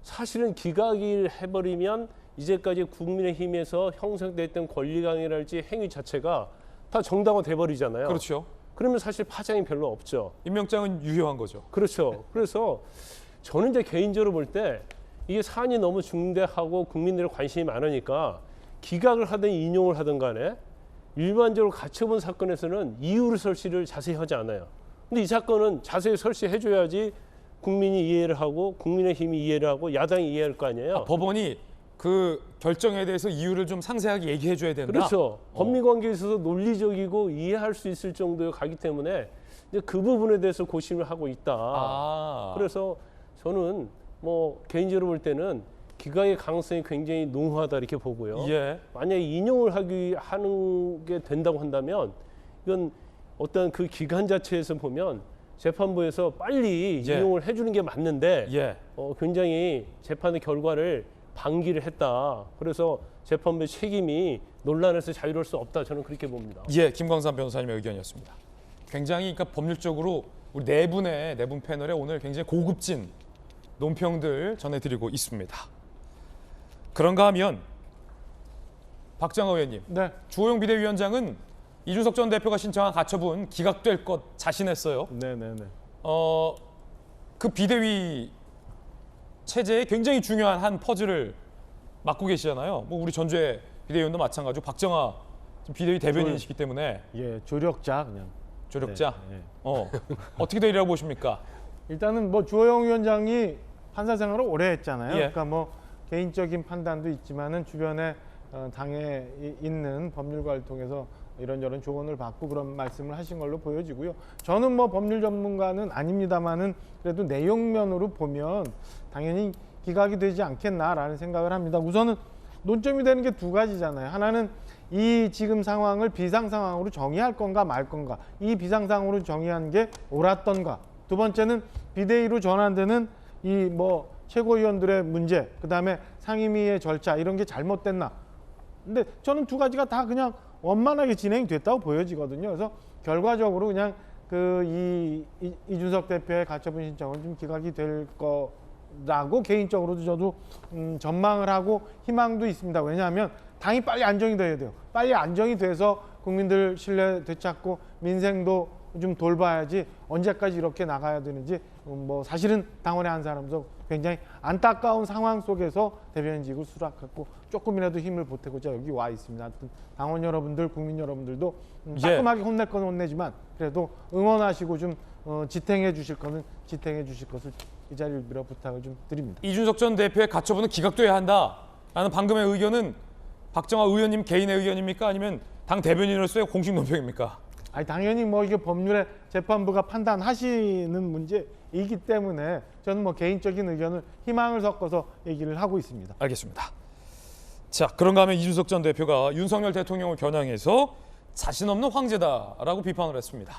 Speaker 6: 사실은 기각을 해버리면 이제까지 국민의힘에서 형성됐던 권리강이랄지 행위 자체가 다 정당화돼 버리잖아요.
Speaker 1: 그렇죠.
Speaker 6: 그러면 사실 파장이 별로 없죠.
Speaker 1: 임명장은 유효한 거죠.
Speaker 6: 그렇죠. 그래서 저는 이제 개인적으로 볼 때 이게 사안이 너무 중대하고 국민들의 관심이 많으니까 기각을 하든 인용을 하든 간에 일반적으로 가처분 사건에서는 이유를 설치를 자세히 하지 않아요. 근데 이 사건은 자세히 설치해 줘야지 국민이 이해를 하고 국민의힘이 이해를 하고 야당이 이해할 거 아니에요.
Speaker 1: 법원이 그 결정에 대해서 이유를 좀 상세하게 얘기해 줘야 된다.
Speaker 6: 그렇죠. 법리관계에 있어서 논리적이고 이해할 수 있을 정도에 가기 때문에 이제 그 부분에 대해서 고심을 하고 있다. 그래서 저는 뭐 개인적으로 볼 때는 기각의 가능성이 굉장히 농후하다 이렇게 보고요.
Speaker 1: 예.
Speaker 6: 만약에 인용을 하는 게 된다고 한다면 이건 어떤 그 기간 자체에서 보면 재판부에서 빨리 인용을 해주는 게 맞는데 굉장히 재판의 결과를 방기를 했다. 그래서 재판부의 책임이 논란에서 자유로울 수 없다. 저는 그렇게 봅니다.
Speaker 1: 예, 김광삼 변호사님의 의견이었습니다. 굉장히 그러니까 법률적으로 우리 네 분 패널에 오늘 굉장히 고급진 논평들 전해드리고 있습니다. 그런가 하면 박정하 의원님, 주호영 비대위원장은 이준석 전 대표가 신청한 가처분 기각될 것 자신했어요.
Speaker 8: 네네네.
Speaker 1: 그 비대위 체제에 굉장히 중요한 한 퍼즐을 맡고 계시잖아요. 뭐 우리 전주의 비대위원도 마찬가지고 박정하 비대위 대변인이시기 때문에
Speaker 8: 조력자 그냥.
Speaker 1: 조력자. 어떻게 되리라고 보십니까?
Speaker 8: 일단은 뭐 주호영 위원장이 판사 생활을 오래 했잖아요.
Speaker 1: 예.
Speaker 8: 그러니까 뭐 개인적인 판단도 있지만은 주변에 당에 있는 법률가를 통해서 이런저런 조언을 받고 그런 말씀을 하신 걸로 보여지고요. 저는 뭐 법률 전문가는 아닙니다만은 그래도 내용면으로 보면 당연히 기각이 되지 않겠나라는 생각을 합니다. 우선은 논점이 되는 게 두 가지잖아요. 하나는 이 지금 상황을 비상 상황으로 정의할 건가 말 건가. 이 비상 상황으로 정의한 게 옳았던가. 두 번째는 비대위로 전환되는 이 뭐 최고위원들의 문제, 그다음에 상임위의 절차 이런 게 잘못됐나. 근데 저는 두 가지가 다 그냥 원만하게 진행됐다고 보여지거든요. 그래서 결과적으로 그냥 이준석 대표의 가처분 신청은 좀 기각이 될 거라고 개인적으로도 저도 전망을 하고 희망도 있습니다. 왜냐하면 당이 빨리 안정이 돼야 돼요. 빨리 안정이 돼서 국민들 신뢰 되찾고 민생도 좀 돌봐야지 언제까지 이렇게 나가야 되는지 뭐 사실은 당원의 한 사람도 굉장히 안타까운 상황 속에서 대변인직을 수락했고 조금이라도 힘을 보태고자 여기 와 있습니다. 당원 여러분들, 국민 여러분들도 따끔하게 혼낼 건 혼내지만 그래도 응원하시고 좀 지탱해 주실 거는 지탱해 주실 것을 이 자리를 빌어 부탁을 좀 드립니다.
Speaker 1: 이준석 전 대표의 가처분은 기각돼야 한다라는 방금의 의견은 박정하 의원님 개인의 의견입니까? 아니면 당 대변인으로서의 공식 논평입니까?
Speaker 8: 아니 당연히 뭐 이게 법률에 재판부가 판단하시는 문제이기 때문에 저는 뭐 개인적인 의견을 희망을 섞어서 얘기를 하고 있습니다.
Speaker 1: 알겠습니다. 자, 그런가 하면 이준석 전 대표가 윤석열 대통령을 겨냥해서 자신 없는 황제다라고 비판을 했습니다.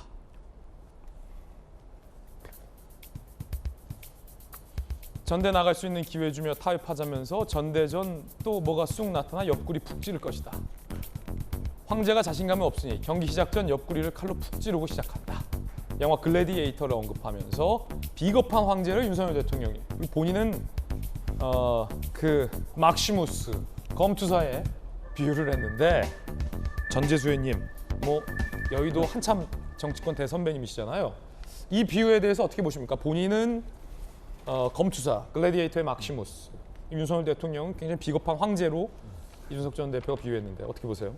Speaker 1: 전대 나갈 수 있는 기회 주며 타협하자면서 전대전 또 뭐가 쑥 나타나 옆구리 푹 찌를 것이다. 황제가 자신감이 없으니 경기 시작 전 옆구리를 칼로 푹 찌르고 시작한다. 영화 글래디에이터를 언급하면서 비겁한 황제를 윤석열 대통령이 본인은 그 막시무스 검투사에 비유를 했는데 전재수 의원님 뭐 여의도 한참 정치권 대선배님이시잖아요. 이 비유에 대해서 어떻게 보십니까? 본인은 검투사 글래디에이터의 막시무스 윤석열 대통령은 굉장히 비겁한 황제로 이준석 전 대표가 비유했는데 어떻게 보세요?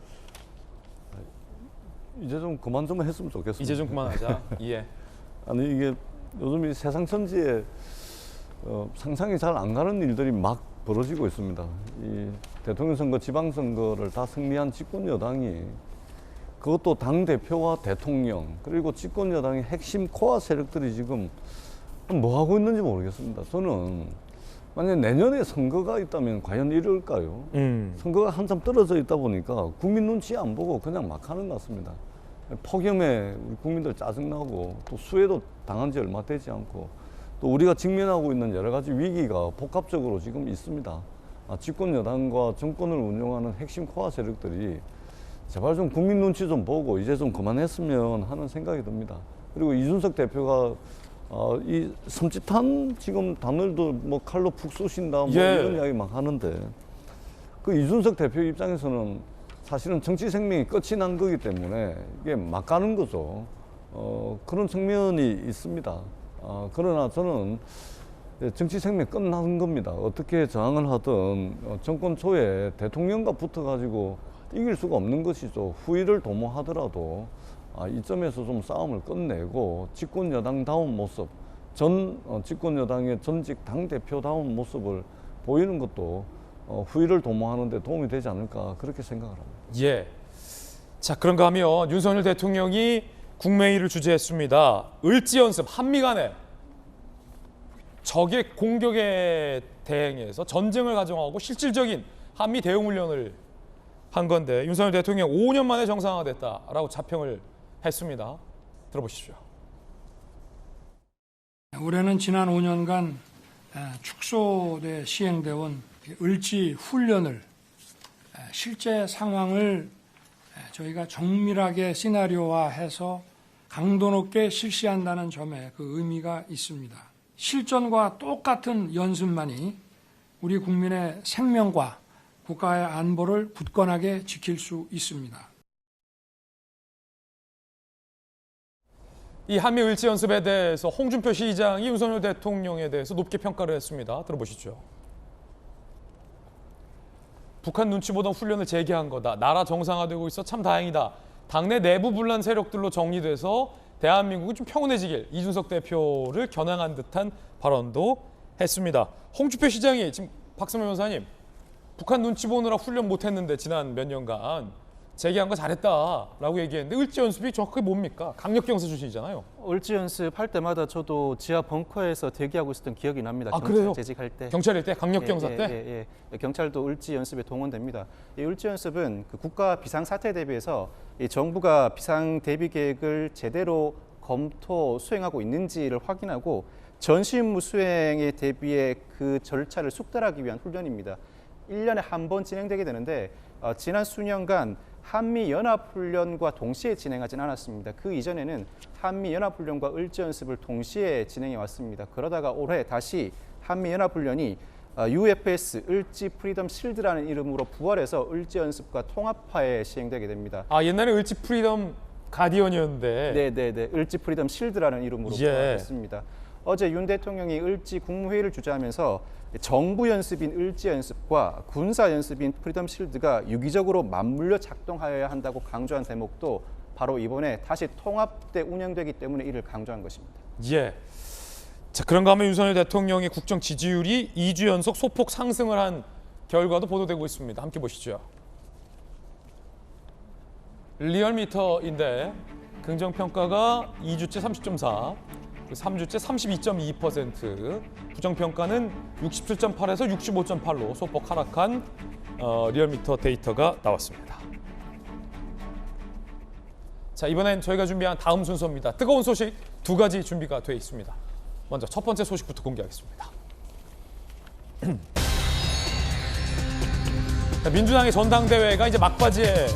Speaker 7: 이제 좀 그만 좀 했으면 좋겠습니다.
Speaker 1: 이제 좀 그만하자. 예.
Speaker 7: 아니 이게 요즘 이 세상 천지에 상상이 잘 안 가는 일들이 막 벌어지고 있습니다. 이 대통령 선거, 지방선거를 다 승리한 집권 여당이 그것도 당 대표와 대통령 그리고 집권 여당의 핵심 코어 세력들이 지금 뭐 하고 있는지 모르겠습니다. 저는 만약 내년에 선거가 있다면 과연 이럴까요? 선거가 한참 떨어져 있다 보니까 국민 눈치 안 보고 그냥 막 하는 것 같습니다. 폭염에 우리 국민들 짜증나고 또 수해도 당한 지 얼마 되지 않고 또 우리가 직면하고 있는 여러 가지 위기가 복합적으로 지금 있습니다. 집권 여당과 정권을 운영하는 핵심 코어 세력들이 제발 좀 국민 눈치 좀 보고 이제 좀 그만했으면 하는 생각이 듭니다. 그리고 이준석 대표가 이 섬찟한 지금 단어도 뭐 칼로 푹 쏘신다 뭐
Speaker 1: 예.
Speaker 7: 이런 이야기 막 하는데 그 이준석 대표 입장에서는 사실은 정치 생명이 끝이 난 거기 때문에 이게 막 가는 거죠. 그런 측면이 있습니다. 그러나 저는 정치 생명이 끝난 겁니다. 어떻게 저항을 하든 정권 초에 대통령과 붙어가지고 이길 수가 없는 것이죠. 후위를 도모하더라도 이점에서 좀 싸움을 끝내고 집권 여당다운 모습, 집권 여당의 전직 당 대표다운 모습을 보이는 것도 후위를 도모하는 데 도움이 되지 않을까 그렇게 생각을 합니다.
Speaker 1: 예. 자, 그런가 하면 윤석열 대통령이 국무회의를 주재했습니다. 을지연습 한미 간에 적의 공격에 대응해서 전쟁을 가정하고 실질적인 한미 대응 훈련을 한 건데 윤석열 대통령 5년 만에 정상화됐다라고 자평을 했습니다. 들어보시죠.
Speaker 2: 올해는 지난 5년간 축소돼 시행되어 온 을지 훈련을 실제 상황을 저희가 정밀하게 시나리오화해서 강도 높게 실시한다는 점에 그 의미가 있습니다. 실전과 똑같은 연습만이 우리 국민의 생명과 국가의 안보를 굳건하게 지킬 수 있습니다.
Speaker 1: 이 한미 을지 연습에 대해서 홍준표 시장이 윤석열 대통령에 대해서 높게 평가를 했습니다. 들어보시죠. 북한 눈치 보던 훈련을 재개한 거다. 나라 정상화되고 있어 참 다행이다. 당내 내부 분란 세력들로 정리돼서 대한민국이 좀 평온해지길 이준석 대표를 겨냥한 듯한 발언도 했습니다. 홍준표 시장이 지금 박성명 변호사님 북한 눈치 보느라 훈련 못했는데 지난 몇 년간 재개한 거 잘했다라고 얘기했는데 을지 연습이 정확하게 뭡니까? 강력경사 출신이잖아요.
Speaker 9: 을지 연습할 때마다 저도 지하 벙커에서 대기하고 있었던 기억이 납니다.
Speaker 1: 아,
Speaker 9: 경찰
Speaker 1: 그래요?
Speaker 9: 재직할 때.
Speaker 1: 경찰일 때? 강력경사 때?
Speaker 9: 예. 경찰도 을지 연습에 동원됩니다. 이 을지 연습은 그 국가 비상사태에 대비해서 이 정부가 비상 대비 계획을 제대로 검토, 수행하고 있는지를 확인하고 전시임무 수행에 대비해 그 절차를 숙달하기 위한 훈련입니다. 1년에 한 번 진행되게 되는데 지난 수년간 한미연합훈련과 동시에 진행하진 않았습니다. 그 이전에는 한미연합훈련과 을지연습을 동시에 진행해 왔습니다. 그러다가 올해 다시 한미연합훈련이 UFS, 을지 프리덤 실드라는 이름으로 부활해서 을지연습과 통합하에 시행되게 됩니다.
Speaker 1: 아, 옛날에 을지 프리덤 가디언이었는데.
Speaker 9: 네. 을지 프리덤 실드라는 이름으로 부활했습니다. 어제 윤 대통령이 을지 국무회의를 주재하면서 정부 연습인 을지 연습과 군사 연습인 프리덤 실드가 유기적으로 맞물려 작동하여야 한다고 강조한 대목도 바로 이번에 다시 통합돼 운영되기 때문에 이를 강조한 것입니다.
Speaker 1: 예. 자, 그런가 하면 윤석열 대통령의 국정 지지율이 2주 연속 소폭 상승을 한 결과도 보도되고 있습니다. 함께 보시죠. 리얼미터인데 긍정평가가 2주째 30.4, 3주째 32.2%, 부정평가는 67.8에서 65.8로 소폭 하락한 리얼미터 데이터가 나왔습니다. 자, 이번엔 저희가 준비한 다음 순서입니다. 뜨거운 소식 두 가지 준비가 되어 있습니다. 먼저 첫 번째 소식부터 공개하겠습니다. 민주당의 전당대회가 이제 막바지에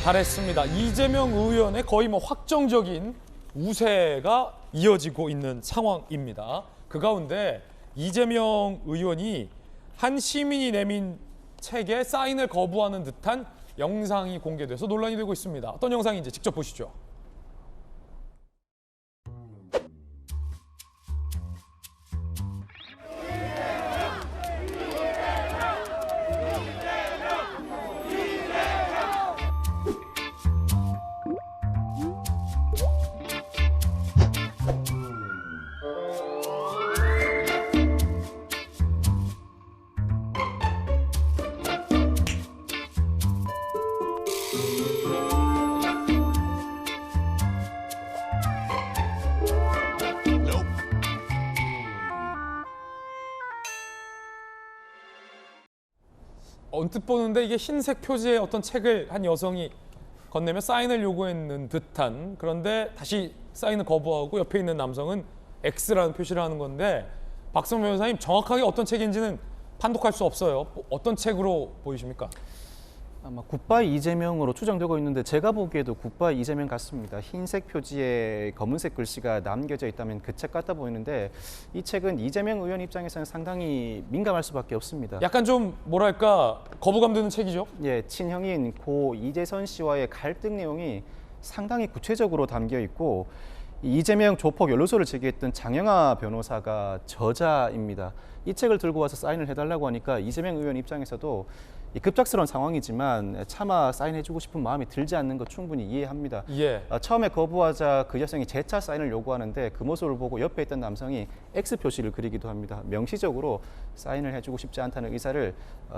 Speaker 1: 달했습니다. 이재명 의원의 거의 확정적인 우세가 이어지고 있는 상황입니다. 그 가운데 이재명 의원이 한 시민이 내민 책에 사인을 거부하는 듯한 영상이 공개돼서 논란이 되고 있습니다. 어떤 영상인지 직접 보시죠. 언뜻 보는데 이게 흰색 표지의 어떤 책을 한 여성이 건네며 사인을 요구했는 듯한, 그런데 다시 사인을 거부하고 옆에 있는 남성은 X라는 표시를 하는 건데, 박성명 변호사님 정확하게 어떤 책인지는 판독할 수 없어요. 어떤 책으로 보이십니까?
Speaker 9: 아마 굿바이 이재명으로 추정되고 있는데 제가 보기에도 굿바이 이재명 같습니다. 흰색 표지에 검은색 글씨가 남겨져 있다면 그 책 같아 보이는데 이 책은 이재명 의원 입장에서는 상당히 민감할 수밖에 없습니다.
Speaker 1: 약간 좀 뭐랄까 거부감 드는 책이죠?
Speaker 9: 예, 친형인 고 이재선 씨와의 갈등 내용이 상당히 구체적으로 담겨 있고 이재명 조폭 연루소를 제기했던 장영하 변호사가 저자입니다. 이 책을 들고 와서 사인을 해달라고 하니까 이재명 의원 입장에서도 급작스러운 상황이지만 차마 사인해주고 싶은 마음이 들지 않는 거 충분히 이해합니다.
Speaker 1: 예.
Speaker 9: 처음에 거부하자 그 여성이 재차 사인을 요구하는데 그 모습을 보고 옆에 있던 남성이 X 표시를 그리기도 합니다. 명시적으로 사인을 해주고 싶지 않다는 의사를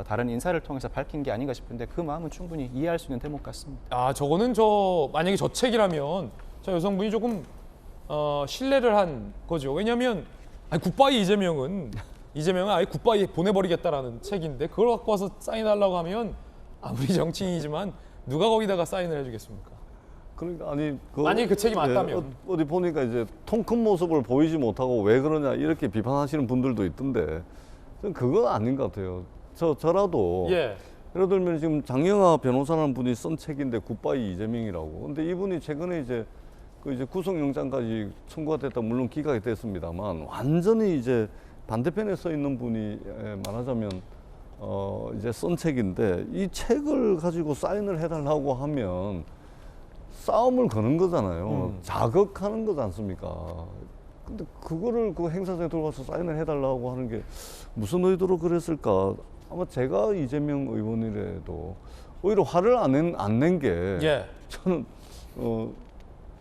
Speaker 9: 다른 인사를 통해서 밝힌 게 아닌가 싶은데 그 마음은 충분히 이해할 수 있는 대목 같습니다.
Speaker 1: 아, 저거는 만약에 저 책이라면 저 여성분이 조금 신뢰를 한 거죠. 왜냐하면 굿바이 이재명은 아예 굿바이 보내버리겠다라는 책인데 그걸 갖고 와서 사인하려고 하면 아무리 정치인이지만 누가 거기다가 사인을 해주겠습니까?
Speaker 7: 그러니까
Speaker 1: 만약에 그 책이 맞다면
Speaker 7: 어디 보니까 이제 통 큰 모습을 보이지 못하고 왜 그러냐 이렇게 비판하시는 분들도 있던데 저는 그건 아닌 것 같아요. 저라도
Speaker 1: 예.
Speaker 7: 예를 들면 지금 장영하 변호사라는 분이 쓴 책인데 굿바이 이재명이라고. 근데 이분이 최근에 이제 구속영장까지 청구가 됐다 물론 기각이 됐습니다만 완전히 이제 반대편에 서 있는 분이 말하자면 이제 쓴 책인데 이 책을 가지고 사인을 해달라고 하면 싸움을 거는 거잖아요. 자극하는 거지 않습니까? 근데 그거를 그 행사장에 들어가서 사인을 해달라고 하는 게 무슨 의도로 그랬을까? 아마 제가 이재명 의원이라도 오히려 화를 안 낸 게
Speaker 1: 예.
Speaker 7: 저는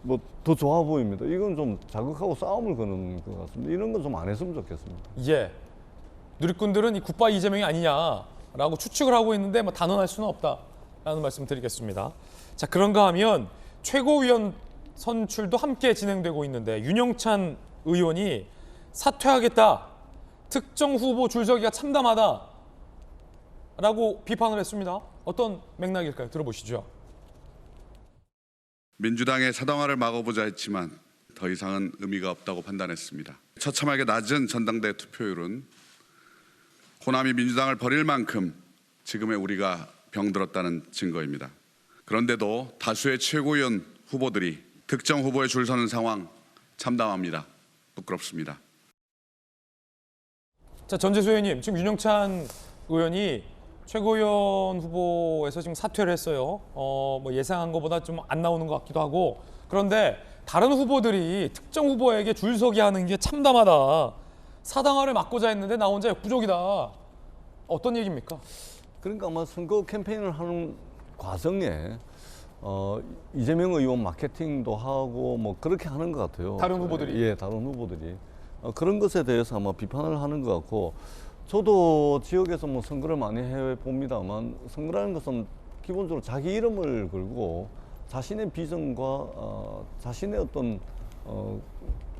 Speaker 7: 뭐 더 좋아 보입니다. 이건 좀 자극하고 싸움을 거는 것 같습니다. 이런 건 좀 안 했으면 좋겠습니다.
Speaker 1: 예. 누리꾼들은 이 굿바이 이재명이 아니냐라고 추측을 하고 있는데 뭐 단언할 수는 없다라는 말씀 드리겠습니다. 자, 그런가 하면 최고위원 선출도 함께 진행되고 있는데 윤영찬 의원이 사퇴하겠다. 특정 후보 줄서기가 참담하다라고 비판을 했습니다. 어떤 맥락일까요? 들어보시죠.
Speaker 3: 민주당의 사당화를 막아보자 했지만 더 이상은 의미가 없다고 판단했습니다. 처참하게 낮은 전당대 투표율은 호남이 민주당을 버릴 만큼 지금의 우리가 병들었다는 증거입니다. 그런데도 다수의 최고위원 후보들이 특정 후보에 줄 서는 상황 참담합니다. 부끄럽습니다.
Speaker 1: 자, 전재수 의원님, 지금 윤영찬 의원이 최고위원 후보에서 지금 사퇴를 했어요. 뭐 예상한 것보다 좀 안 나오는 것 같기도 하고. 그런데 다른 후보들이 특정 후보에게 줄서기 하는 게 참담하다. 사당화를 막고자 했는데 나 혼자 역부족이다. 어떤 얘기입니까?
Speaker 7: 그러니까 아마 선거 캠페인을 하는 과정에 이재명 의원 마케팅도 하고 뭐 그렇게 하는 것 같아요.
Speaker 1: 다른 후보들이?
Speaker 7: 예, 다른 후보들이. 그런 것에 대해서 아마 비판을 하는 것 같고 저도 지역에서 뭐 선거를 많이 해봅니다만 선거라는 것은 기본적으로 자기 이름을 걸고 자신의 비전과 자신의 어떤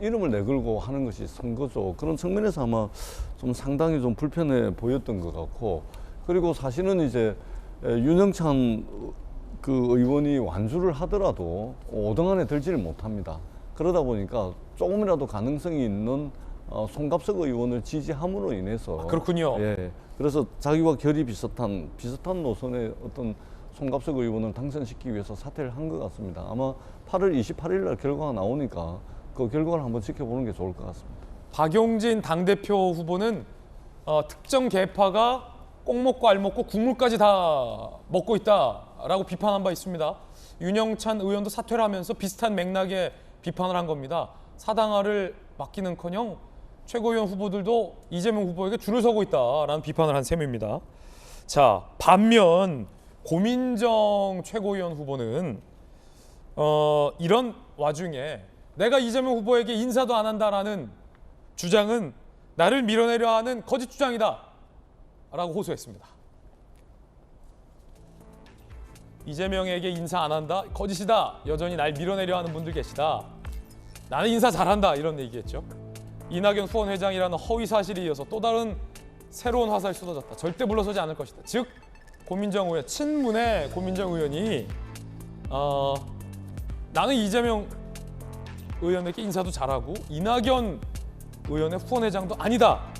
Speaker 7: 이름을 내걸고 하는 것이 선거죠. 그런 측면에서 아마 좀 상당히 좀 불편해 보였던 것 같고 그리고 사실은 이제 윤영찬 그 의원이 완주를 하더라도 5등 안에 들지를 못합니다. 그러다 보니까 조금이라도 가능성이 있는 송갑석 의원을 지지함으로 인해서
Speaker 1: 그렇군요.
Speaker 7: 예, 그래서 자기와 결이 비슷한 노선의 어떤 송갑석 의원을 당선시키기 위해서 사퇴를 한 것 같습니다. 아마 8월 28일 날 결과가 나오니까 그 결과를 한번 지켜보는 게 좋을 것 같습니다.
Speaker 1: 박용진 당대표 후보는 특정 계파가 꼭 먹고 알 먹고 국물까지 다 먹고 있다라고 비판한 바 있습니다. 윤영찬 의원도 사퇴를 하면서 비슷한 맥락의 비판을 한 겁니다. 사당화를 맡기는커녕 최고위원 후보들도 이재명 후보에게 줄을 서고 있다라는 비판을 한 셈입니다. 자, 반면 고민정 최고위원 후보는 이런 와중에 내가 이재명 후보에게 인사도 안 한다라는 주장은 나를 밀어내려 하는 거짓 주장이다 라고 호소했습니다. 이재명에게 인사 안 한다? 거짓이다. 여전히 날 밀어내려 하는 분들 계시다. 나는 인사 잘한다. 이런 얘기했죠. 이낙연 후원회장이라는 허위 사실에 이어서 또 다른 새로운 화살이 쏟아졌다. 절대 물러서지 않을 것이다. 즉 고민정 의원, 친문의 고민정 의원이 나는 이재명 의원에게 인사도 잘하고 이낙연 의원의 후원회장도 아니다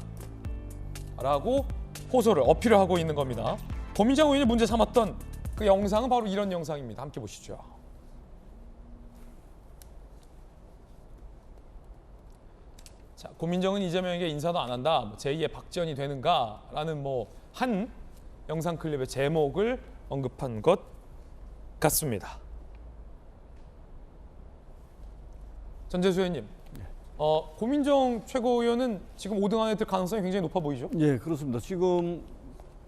Speaker 1: 라고 호소를 어필을 하고 있는 겁니다. 고민정 의원이 문제 삼았던 그 영상은 바로 이런 영상입니다. 함께 보시죠. 자, 고민정은 이재명에게 인사도 안 한다. 제2의 박지원이 되는가라는 한 영상 클립의 제목을 언급한 것 같습니다. 전재수 의원님, 고민정 최고위원은 지금 5등 안에 들 가능성이 굉장히 높아 보이죠?
Speaker 7: 예, 그렇습니다. 지금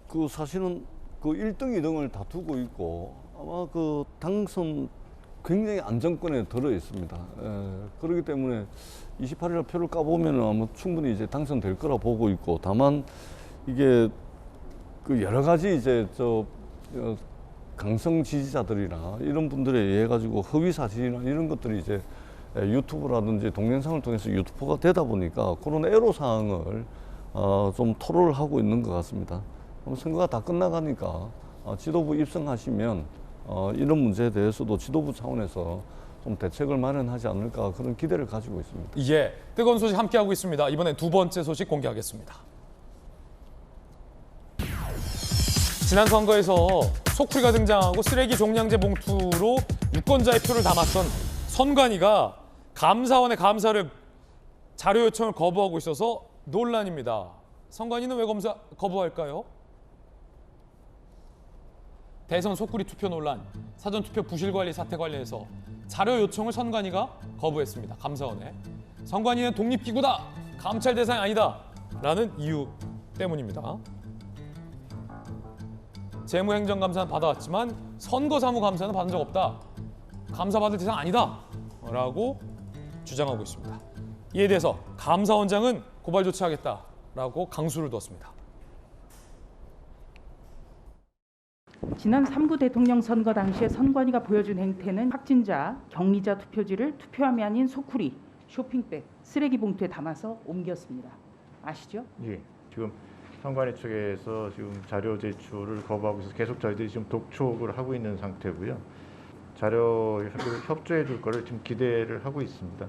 Speaker 7: 그 사실은 그 1등, 2등을 다투고 있고 아마 그 당선 굉장히 안정권에 들어 있습니다. 그렇기 때문에 28일 표를 까보면 아마 충분히 이제 당선될 거라 보고 있고, 다만 이게 그 여러 가지 이제 강성 지지자들이나 이런 분들에 의해 가지고 허위 사실이나 이런 것들이 이제 유튜브라든지 동영상을 통해서 유튜브가 되다 보니까 그런 애로 사항을 좀 토로를 하고 있는 것 같습니다. 선거가 다 끝나가니까 지도부 입성하시면 이런 문제에 대해서도 지도부 차원에서 좀 대책을 마련하지 않을까 그런 기대를 가지고 있습니다.
Speaker 1: 예, 뜨거운 소식 함께하고 있습니다. 이번엔 두 번째 소식 공개하겠습니다. 지난 선거에서 소쿠리가 등장하고 쓰레기 종량제 봉투로 유권자의 표를 담았던 선관위가 감사원의 감사를 자료 요청을 거부하고 있어서 논란입니다. 선관위는 왜 검사 거부할까요? 대선 소쿠리 투표 논란, 사전투표 부실관리 사태 관련해서 자료 요청을 선관위가 거부했습니다. 감사원에. 선관위는 독립기구다, 감찰 대상이 아니다 라는 이유 때문입니다. 재무행정감사는 받아왔지만 선거사무감사는 받은 적 없다, 감사받을 대상 아니다 라고 주장하고 있습니다. 이에 대해서 감사원장은 고발 조치하겠다라고 강수를 두었습니다.
Speaker 4: 지난 3구 대통령 선거 당시에 선관위가 보여준 행태는 확진자, 격리자 투표지를 투표함이 아닌 소쿠리, 쇼핑백, 쓰레기 봉투에 담아서 옮겼습니다. 아시죠?
Speaker 10: 예, 지금 선관위 측에서 지금 자료 제출을 거부하고 있어서 계속 저희들이 지금 독촉을 하고 있는 상태고요. 자료 협조해 줄 거를 지금 기대를 하고 있습니다.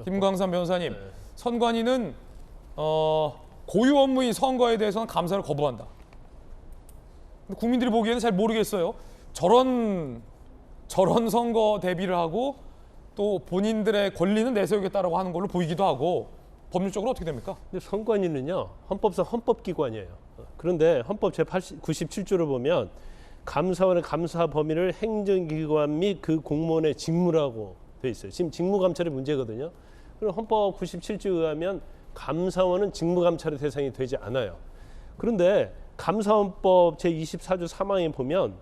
Speaker 1: 김광삼 변호사님, 선관위는 고유 업무인 선거에 대해서는 감사를 거부한다. 국민들이 보기에는 잘 모르겠어요. 저런 선거 대비를 하고 또 본인들의 권리는 내세우겠다라고 하는 걸로 보이기도 하고, 법률적으로 어떻게 됩니까?
Speaker 6: 근데 선관위는요, 헌법상 헌법기관이에요. 그런데 헌법 제97조를 보면 감사원의 감사 범위를 행정기관 및 그 공무원의 직무라고 돼 있어요. 지금 직무감찰의 문제거든요. 그럼 헌법 97조에 의하면 감사원은 직무감찰의 대상이 되지 않아요. 그런데 감사원법 제24조 3항에 보면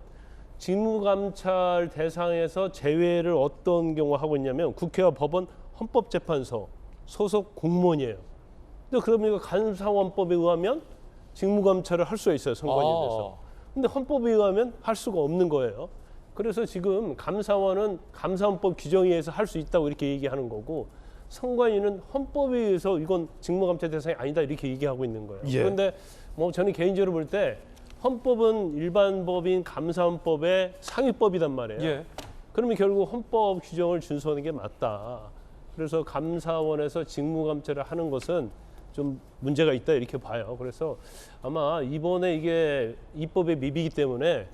Speaker 6: 직무감찰 대상에서 제외를 어떤 경우 하고 있냐면 국회와 법원, 헌법재판소 소속 공무원이에요. 근데 그러면 감사원법에 의하면 직무감찰을 할 수가 있어요, 선관위에 대해서. 근데 헌법에 의하면 할 수가 없는 거예요. 그래서 지금 감사원은 감사원법 규정에 의해서 할 수 있다고 이렇게 얘기하는 거고, 선관위는 헌법에 의해서 이건 직무감찰 대상이 아니다 이렇게 얘기하고 있는 거예요.
Speaker 1: 예.
Speaker 6: 그런데 저는 개인적으로 볼 때 헌법은 일반 법인 감사원법의 상위법이단 말이에요.
Speaker 1: 예.
Speaker 6: 그러면 결국 헌법 규정을 준수하는 게 맞다. 그래서 감사원에서 직무감찰을 하는 것은 좀 문제가 있다 이렇게 봐요. 그래서 아마 이번에 이게 입법의 미비이기 때문에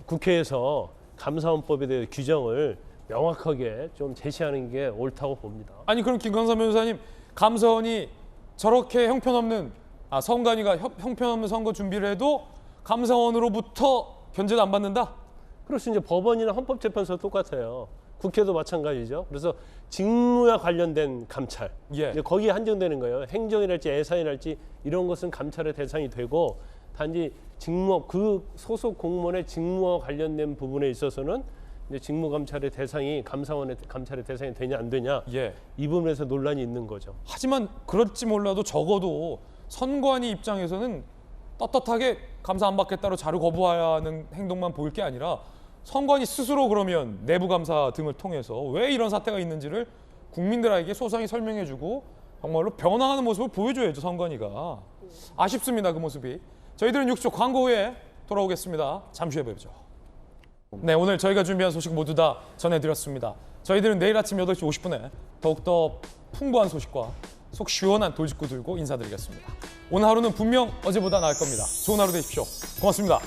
Speaker 6: 국회에서 감사원법에 대해 규정을 명확하게 좀 제시하는 게 옳다고 봅니다.
Speaker 1: 아니, 그럼 김광삼 변호사님, 감사원이 저렇게 선관위가 형편없는 선거 준비를 해도 감사원으로부터 견제도 안 받는다?
Speaker 6: 그렇죠. 이제 법원이나 헌법재판소 똑같아요. 국회도 마찬가지죠. 그래서 직무와 관련된 감찰,
Speaker 1: 예.
Speaker 6: 이제 거기에 한정되는 거예요. 행정이랄지 예산이랄지 이런 것은 감찰의 대상이 되고, 단지 그 소속 공무원의 직무와 관련된 부분에 있어서는 이제 직무감찰의 대상이 감사원의 감찰의 대상이 되냐 안 되냐,
Speaker 1: 예.
Speaker 6: 이 부분에서 논란이 있는 거죠.
Speaker 1: 하지만 그럴지 몰라도 적어도 선관위 입장에서는 떳떳하게 감사 안 받겠다로 자료 거부하는 행동만 보일 게 아니라 선관위 스스로 그러면 내부 감사 등을 통해서 왜 이런 사태가 있는지를 국민들에게 소상히 설명해주고 정말로 변화하는 모습을 보여줘야죠, 선관위가. 아쉽습니다, 그 모습이. 저희들은 6초 광고 후에 돌아오겠습니다. 잠시 후에 뵙죠. 네, 오늘 저희가 준비한 소식 모두 다 전해드렸습니다. 저희들은 내일 아침 8시 50분에 더욱더 풍부한 소식과 속 시원한 돌직구 들고 인사드리겠습니다. 오늘 하루는 분명 어제보다 나을 겁니다. 좋은 하루 되십시오. 고맙습니다.